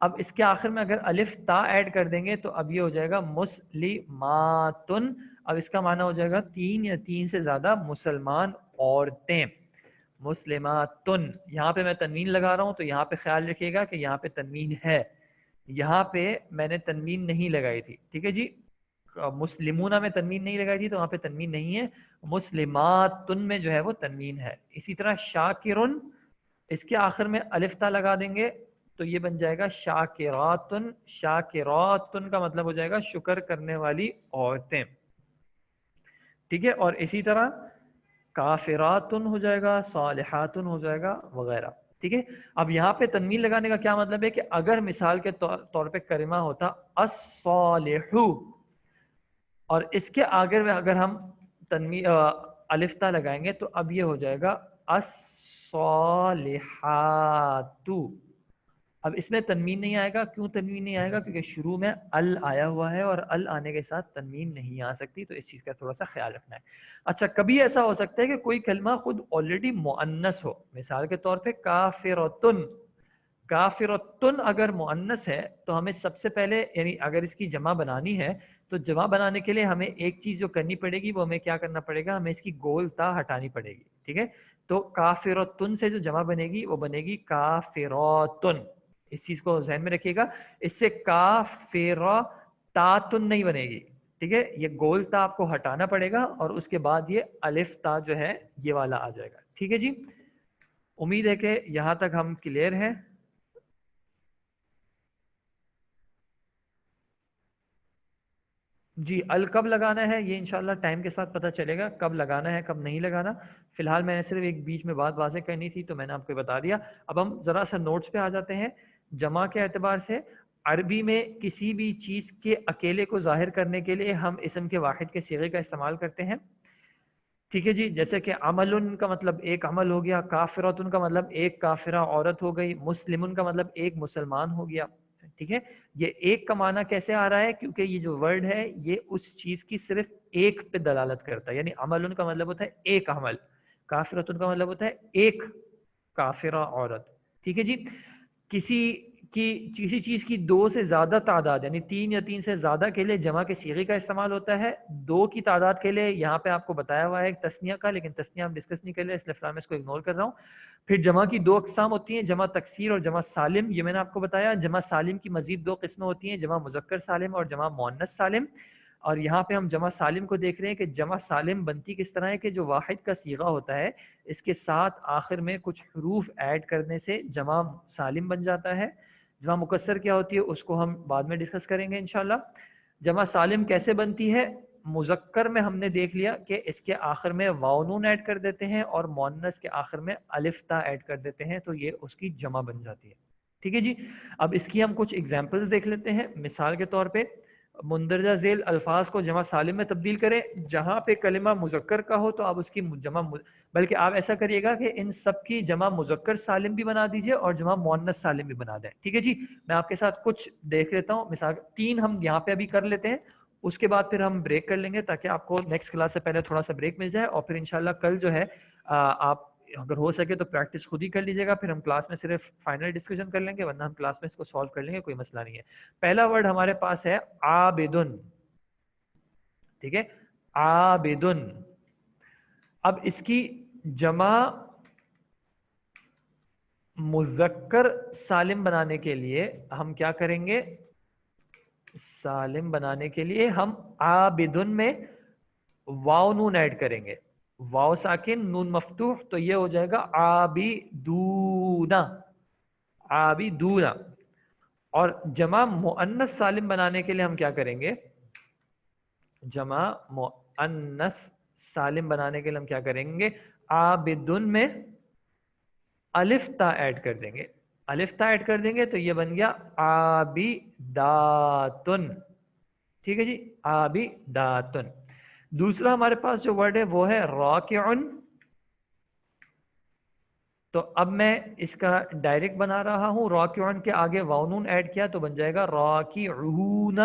اب اس کے آخر میں اگر الف تا ایڈ کر دیں گے تو اب یہ ہو جائے گا مسلماتن. اب اس کا معنی ہو جائے گا تین یا تین سے زیادہ مسلمان عورتیں. مسلماتن، یہاں پہ میں تنوین لگا رہا ہوں تو یہاں پہ خیال رکھیے گا کہ یہاں پہ تنوین ہے، یہاں پہ میں نے تنوین نہیں لگائی تھی. ٹھیک ہے جی، مسلمونہ میں تنوین نہیں لگائی تھی تو وہاں پہ تنوین نہیں ہے. مسلماتن میں جو ہے وہ تنوین ہے. اسی طرح شاکرن، اس کے آخر میں الف تا لگا دیں گے تو یہ بن جائے گا شاکراتن. شاکراتن کا مطلب ہو جائے گا شکر کرنے والی عورتیں. ٹھیک ہے، اور اسی طرح کافراتن ہو جائے گا، صالحاتن ہو جائے گا وغیرہ. ٹھیک ہے. اب یہاں پہ تنوین لگانے کا کیا مطلب ہے کہ اگر مثال کے طور پہ کلمہ ہوتا الصالح اور اس کے آگے میں اگر ہم تنوین الف تا لگائیں گے تو اب یہ ہو جائے گا الصالحات. اب اس میں تنوین نہیں آئے گا. کیوں تنوین نہیں آئے گا؟ کیونکہ شروع میں ال آیا ہوا ہے اور ال آنے کے ساتھ تنوین نہیں آ سکتی، تو اس چیز کا تھوڑا سا خیال رکھنا ہے. اچھا کبھی ایسا ہو سکتا ہے کہ کوئی کلمہ خود آلریڈی مؤنث ہو، مثال کے طور پہ کافرتن. کافرتن اگر مؤنث ہے تو ہمیں سب سے پہلے یعنی اگر اس کی جمع بنانی ہے تو جمع بنانے کے لیے ہمیں ایک چیز جو کرنی پڑے گی وہ ہمیں کیا کرنا پڑے گا؟ ہمیں اس کی گول تا ہٹانی پڑے گی. ٹھیک ہے، تو کافرتن سے جو جمع بنے گی وہ بنے گی کافراتن. اس چیز کو ذہن میں رکھیے گا. اس سے کافراتن نہیں بنے گی. ٹھیک ہے، یہ گول تا آپ کو ہٹانا پڑے گا اور اس کے بعد یہ الف تا جو ہے یہ والا آ جائے گا. ٹھیک ہے جی، امید ہے کہ یہاں تک ہم کلیئر ہیں. جی ال کب لگانا ہے یہ انشاءاللہ ٹائم کے ساتھ پتہ چلے گا، کب لگانا ہے کب نہیں لگانا. فی الحال میں نے صرف ایک بیچ میں بات واضح کرنی تھی تو میں نے آپ کو بتا دیا. اب ہم ذرا سا نوٹس پہ آ جاتے ہیں. جمع کے اعتبار سے عربی میں کسی بھی چیز کے اکیلے کو ظاہر کرنے کے لیے ہم اسم کے واحد کے صیغے کا استعمال کرتے ہیں. ٹھیک ہے جی، جیسے کہ عمل کا مطلب ایک عمل ہو گیا، کافرتن کا مطلب ایک کافرہ عورت ہو گئی، مسلمن کا مطلب ایک مسلمان ہو گیا. ٹھیک ہے. یہ ایک کا معنی کیسے آ رہا ہے؟ کیونکہ یہ جو ورڈ ہے یہ اس چیز کی صرف ایک پہ دلالت کرتا ہے. یعنی عمل کا مطلب ہوتا ہے ایک عمل، کافرۃ کا مطلب ہوتا ہے ایک کافرہ عورت. ٹھیک ہے جی. کسی چیز کی دو سے زیادہ تعداد یعنی تین یا تین سے زیادہ کے لیے جمع کے صیغے کا استعمال ہوتا ہے. دو کی تعداد کے لیے یہاں پہ آپ کو بتایا ہوا ہے تسنیہ کا، لیکن تسنیہ ہم ڈسکس نہیں کر رہے اس لیے فی الحال میں اس کو اگنور کر رہا ہوں. پھر جمع کی دو اقسام ہوتی ہیں، جمع تکسیر اور جمع سالم. یہ میں نے آپ کو بتایا. جمع سالم کی مزید دو قسمیں ہوتی ہیں، جمع مذکر سالم اور جمع مؤنث سالم. اور یہاں پہ ہم جمع سالم کو دیکھ رہے ہیں کہ جمع سالم بنتی کس طرح ہے کہ جو واحد کا صیغہ ہوتا ہے اس کے ساتھ آخر میں کچھ حروف ایڈ کرنے سے جمع سالم بن جاتا ہے. جمع مکسر کیا ہوتی ہے اس کو ہم بعد میں ڈسکس کریں گے انشاءاللہ. جمع سالم کیسے بنتی ہے؟ مذکر میں ہم نے دیکھ لیا کہ اس کے آخر میں واو نون ایڈ کر دیتے ہیں اور مؤنث کے آخر میں الف تا ایڈ کر دیتے ہیں تو یہ اس کی جمع بن جاتی ہے. ٹھیک ہے جی. اب اس کی ہم کچھ اگزامپلز دیکھ لیتے ہیں. مثال کے طور پہ مندرجہ ذیل الفاظ کو جمع سالم میں تبدیل کریں. جہاں پہ کلمہ مذکر کا ہو تو آپ اس کی بلکہ آپ ایسا کریے گا کہ ان سب کی جمع مذکر سالم بھی بنا دیجئے اور جمع مؤنث سالم بھی بنا دیں. ٹھیک ہے جی. میں آپ کے ساتھ کچھ دیکھ لیتا ہوں. مثال تین ہم یہاں پہ ابھی کر لیتے ہیں، اس کے بعد پھر ہم بریک کر لیں گے تاکہ آپ کو نیکسٹ کلاس سے پہلے تھوڑا سا بریک مل جائے. اور پھر انشاءاللہ کل جو ہے آپ اگر ہو سکے تو پریکٹس خود ہی کر لیجیے گا. پھر ہم کلاس میں صرف فائنل ڈسکشن کر لیں گے، ورنہ ہم کلاس میں اس کو سالو کر لیں گے، کوئی مسئلہ نہیں ہے. پہلا ورڈ ہمارے پاس ہے عابدن. ٹھیک ہے. عابدن. اب اس کی جمع مذکر سالم بنانے کے لیے ہم کیا کریں گے؟ سالم بنانے کے لیے ہم عابدن میں واو نون ایڈ کریں گے. واو ساکن نون مفتوح تو یہ ہو جائے گا عابدون. عابدون. اور جمع مؤنث سالم بنانے کے لیے ہم کیا کریں گے؟ جمع مؤنث سالم بنانے کے لیے ہم کیا کریں گے؟ عابدن میں الف تا ایڈ کر دیں گے. الف تا ایڈ کر دیں گے تو یہ بن گیا عابداتن. ٹھیک ہے جی. عابداتن. دوسرا ہمارے پاس جو ورڈ ہے وہ ہے راکعن. تو اب میں اس کا ڈائریکٹ بنا رہا ہوں. راکعن کے آگے واو نون ایڈ کیا تو بن جائے گا راکعون.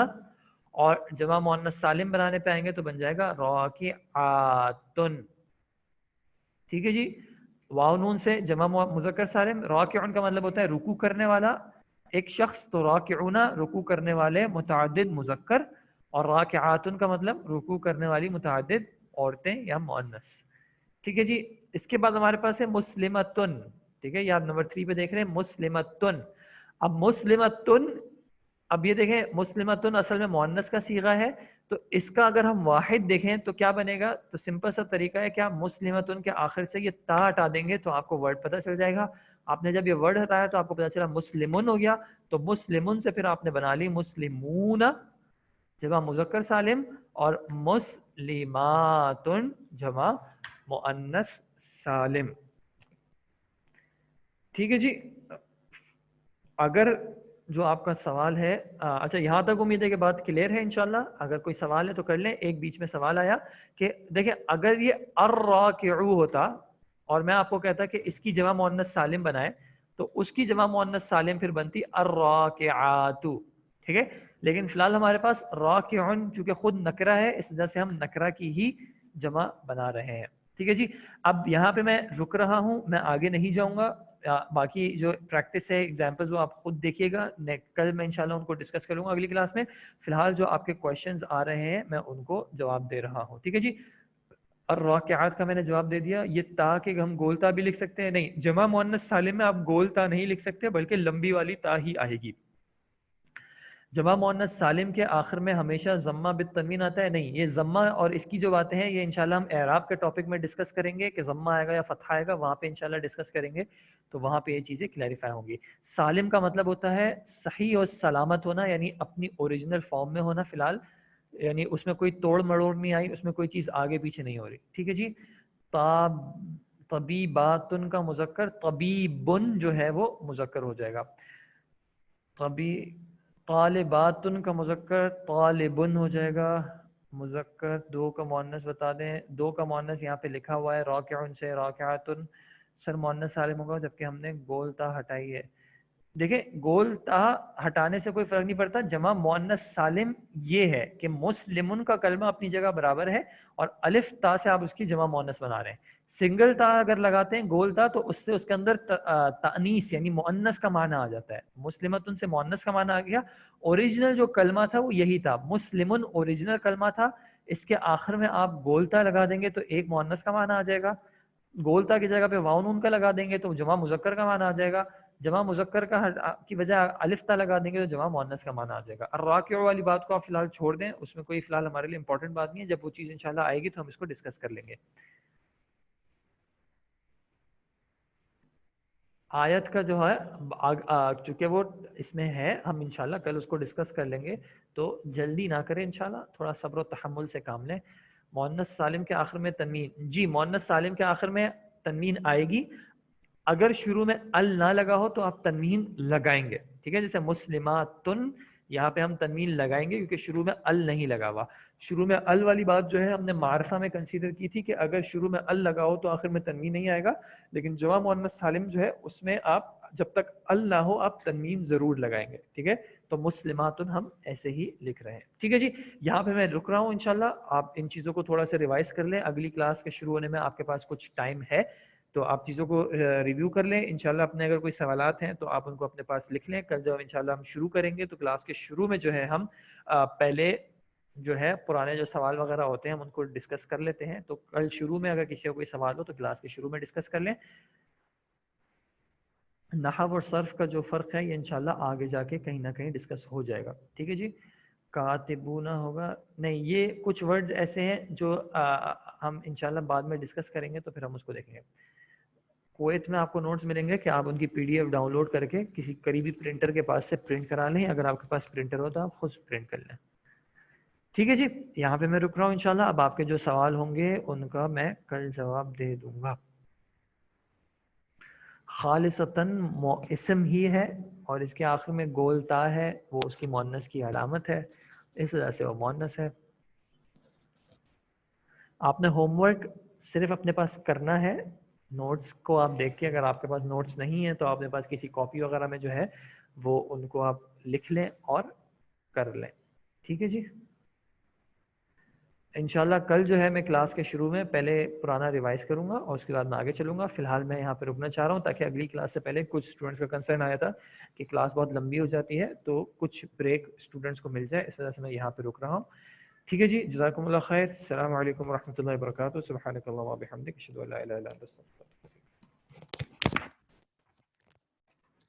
اور جمع مؤنث سالم بنانے پہ آئیں گے تو بن جائے گا راکعاتن. ٹھیک ہے جی. واو نون سے جمع مذکر سالم. راکعون کا مطلب ہوتا ہے رکوع کرنے والا ایک شخص، تو راکعون رکوع کرنے والے متعدد مذکر، اور راکعاتن کا مطلب رکوع کرنے والی متعدد عورتیں یا مؤنث. ٹھیک ہے جی. اس کے بعد ہمارے پاس ہے مسلمتن. ٹھیک ہے. یہ آپ نمبر 3 پہ دیکھ رہے ہیں مسلمتن. اب مسلمتن، اب یہ دیکھیں مسلمتن اصل میں مؤنث کا صیغہ ہے، تو اس کا اگر ہم واحد دیکھیں تو کیا بنے گا؟ تو سمپل سا طریقہ ہے کہ آپ مسلمتن کے آخر سے یہ تا ہٹا دیں گے تو آپ کو ورڈ پتہ چل جائے گا. آپ نے جب یہ ورڈ ہٹایا تو آپ کو پتہ چلا مسلمن ہو گیا. تو مسلمن سے پھر آپ نے بنا لی مسلمون جمع مذکر سالم، اور مسلماتن جمع مؤنث سالم. ٹھیک ہے جی. اگر جو آپ کا سوال ہے اچھا یہاں تک امید ہے کہ بات کلیئر ہے انشاءاللہ. اگر کوئی سوال ہے تو کر لیں. ایک بیچ میں سوال آیا کہ دیکھیں اگر یہ الراکعو ہوتا اور میں آپ کو کہتا کہ اس کی جمع مؤنث سالم بنائے تو اس کی جمع مؤنث سالم پھر بنتی الراکعاتو. ٹھیک ہے. لیکن فی الحال ہمارے پاس راکعن چونکہ خود نکرہ ہے اس وجہ سے ہم نکرہ کی ہی جمع بنا رہے ہیں. ٹھیک ہے جی. اب یہاں پہ میں رک رہا ہوں، میں آگے نہیں جاؤں گا. باقی جو پریکٹس ہے ایگزامپلز وہ آپ خود دیکھیے گا. کل میں انشاءاللہ ان کو ڈسکس کروں گا اگلی کلاس میں. فی الحال جو آپ کے کویشچنز آ رہے ہیں میں ان کو جواب دے رہا ہوں. ٹھیک ہے جی. اور راکعات کا میں نے جواب دے دیا. یہ تا کہ ہم گول تا بھی لکھ سکتے ہیں، نہیں جمع مؤنث سالم میں آپ گول تا نہیں لکھ سکتے بلکہ لمبی والی تا ہی آئے گی. جمع مؤنث سالم کے آخر میں ہمیشہ ضمہ بالتنوین آتا ہے، نہیں یہ ضمہ اور اس کی جو باتیں ہیں یہ انشاءاللہ ہم اعراب کے ٹاپک میں ڈسکس کریں گے کہ ضمہ آئے گا یا فتحہ آئے گا، وہاں پہ انشاءاللہ ڈسکس کریں گے تو وہاں پہ یہ چیزیں کلیریفائی ہوں گی. سالم کا مطلب ہوتا ہے صحیح اور سلامت ہونا، یعنی اپنی اوریجنل فارم میں ہونا فی الحال، یعنی اس میں کوئی توڑ مڑوڑ نہیں آئی، اس میں کوئی چیز آگے پیچھے نہیں ہو رہی. ٹھیک ہے جی. طبیباتن کا مذکر، طبیبن جو ہے وہ مذکر ہو جائے گا. طالباتن کا مذکر طالبن ہو جائے گا مذکر. دو کا مؤنث بتا دیں. دو کا مؤنث یہاں پہ لکھا ہوا ہے راکعن سے راکعاتن. سر مؤنث سالم ہوگا جبکہ ہم نے گول تا ہٹائی ہے. دیکھیں گول تا ہٹانے سے کوئی فرق نہیں پڑتا. جمع مؤنث سالم یہ ہے کہ مسلمن کا کلمہ اپنی جگہ برابر ہے اور الف تا سے آپ اس کی جمع مؤنث بنا رہے ہیں. سنگل تا اگر لگاتے ہیں گول تا تو اس سے اس کے اندر تانیث یعنی مؤنث کا معنی آ جاتا ہے. مسلمتن سے مؤنث کا معنی آ گیا. اوریجنل جو کلمہ تھا وہ یہی تھا, مسلمن اوریجنل کلمہ تھا. اس کے آخر میں آپ گولتا لگا دیں گے تو ایک مؤنث کا معنی آ جائے گا. گولتا کی جگہ پہ واو نون کا لگا دیں گے تو جمع مذکر کا معنی آ جائے گا. جمع مذکر کا کی بجائے الف تا لگا دیں گے تو جمع مؤنث کا معنی آ جائے گا. الراکع والی بات کو آپ فی الحال چھوڑ دیں, اس میں کوئی فی الحال ہمارے لیے امپورٹنٹ بات نہیں ہے. جب وہ چیز انشاءاللہ آئے گی تو ہم اس کو ڈسکس کر لیں گے. آیت کا جو ہے چونکہ وہ اس میں ہے, ہم انشاءاللہ کل اس کو ڈسکس کر لیں گے, تو جلدی نہ کریں انشاءاللہ, تھوڑا صبر و تحمل سے کام لیں. مؤنث سالم کے آخر میں تنوین, جی مؤنث سالم کے آخر میں تنوین آئے گی. اگر شروع میں ال نہ لگا ہو تو آپ تنوین لگائیں گے, ٹھیک ہے. جیسے مسلماتن, یہاں پہ ہم تنوین لگائیں گے کیونکہ شروع میں ال نہیں لگا ہوا. شروع میں ال والی بات جو ہے ہم نے معرفہ میں کنسیڈر کی تھی کہ اگر شروع میں ال لگا ہو تو آخر میں تنوین نہیں آئے گا, لیکن جمع مؤنث سالم جو ہے اس میں آپ جب تک ال نہ ہو آپ تنوین ضرور لگائیں گے, ٹھیک ہے. تو مسلماتن ہم ایسے ہی لکھ رہے ہیں, ٹھیک ہے جی. یہاں پہ میں رک رہا ہوں انشاءاللہ, آپ ان چیزوں کو تھوڑا سا ریوائز کر لیں. اگلی کلاس کے شروع ہونے میں آپ کے پاس کچھ ٹائم ہے تو آپ چیزوں کو ریویو کر لیں. انشاءاللہ اپنے اگر کوئی سوالات ہیں تو آپ ان کو اپنے پاس لکھ لیں. کل جب انشاءاللہ ہم شروع کریں گے تو کلاس کے شروع میں جو ہے ہم پہلے جو ہے پرانے جو سوال وغیرہ ہوتے ہیں ہم ان کو ڈسکس کر لیتے ہیں. تو کل شروع میں اگر کسی کو کوئی سوال ہو تو کلاس کے شروع میں ڈسکس کر لیں. نحو اور صرف کا جو فرق ہے یہ انشاءاللہ آگے جا کے کہیں نہ کہیں ڈسکس ہو جائے گا, ٹھیک ہے جی. کاتبون ہوگا نہیں, یہ کچھ ورڈز ایسے ہیں جو ہم انشاءاللہ بعد میں ڈسکس کریں گے تو پھر ہم اس کو دیکھیں گے. کویت میں آپ کو نوٹس ملیں گے کہ آپ ان کی P D F download کر کے کسی قریبی پرنٹر کے پاس سے پرنٹ کرا لیں. اگر آپ کے پاس پرنٹر ہو تو آپ خود پرنٹ کر لیں, ٹھیک ہے جی. یہاں پہ میں رک رہا ہوں انشاءاللہ. اب آپ کے جو سوال ہوں گے ان کا میں کل جواب دے دوں گا. خالصتاً اسم ہی ہے اور اس کے آخر میں گول تا ہے, وہ اس کی مؤنث کی علامت ہے, اس وجہ سے وہ مؤنث ہے. آپ نے ہوم ورک صرف اپنے پاس کرنا ہے, نوٹس کو آپ دیکھ کے, اگر آپ کے پاس نوٹس نہیں ہیں تو آپ کے پاس کسی کاپی وغیرہ میں جو ہے وہ ان کو آپ لکھ لیں اور کر لیں, ٹھیک ہے جی. انشاءاللہ کل جو ہے میں کلاس کے شروع میں پہلے پرانا ریوائز کروں گا اور اس کے بعد میں آگے چلوں گا. فی الحال میں یہاں پہ رکنا چاہ رہا ہوں تاکہ اگلی کلاس سے پہلے, کچھ اسٹوڈنٹس کا کنسرن آیا تھا کہ کلاس بہت لمبی ہو جاتی ہے تو کچھ بریک اسٹوڈنٹس کو مل جائے, اس وجہ سے میں یہاں پہ رک رہا ہوں. ٹھیک ہے جی, جزاکم اللہ خیر. السلام علیکم ورحمۃ اللہ وبرکاتہ. سبحانک اللہم و بحمدک, اشہدو ان لا الہ الا انت استغفرک.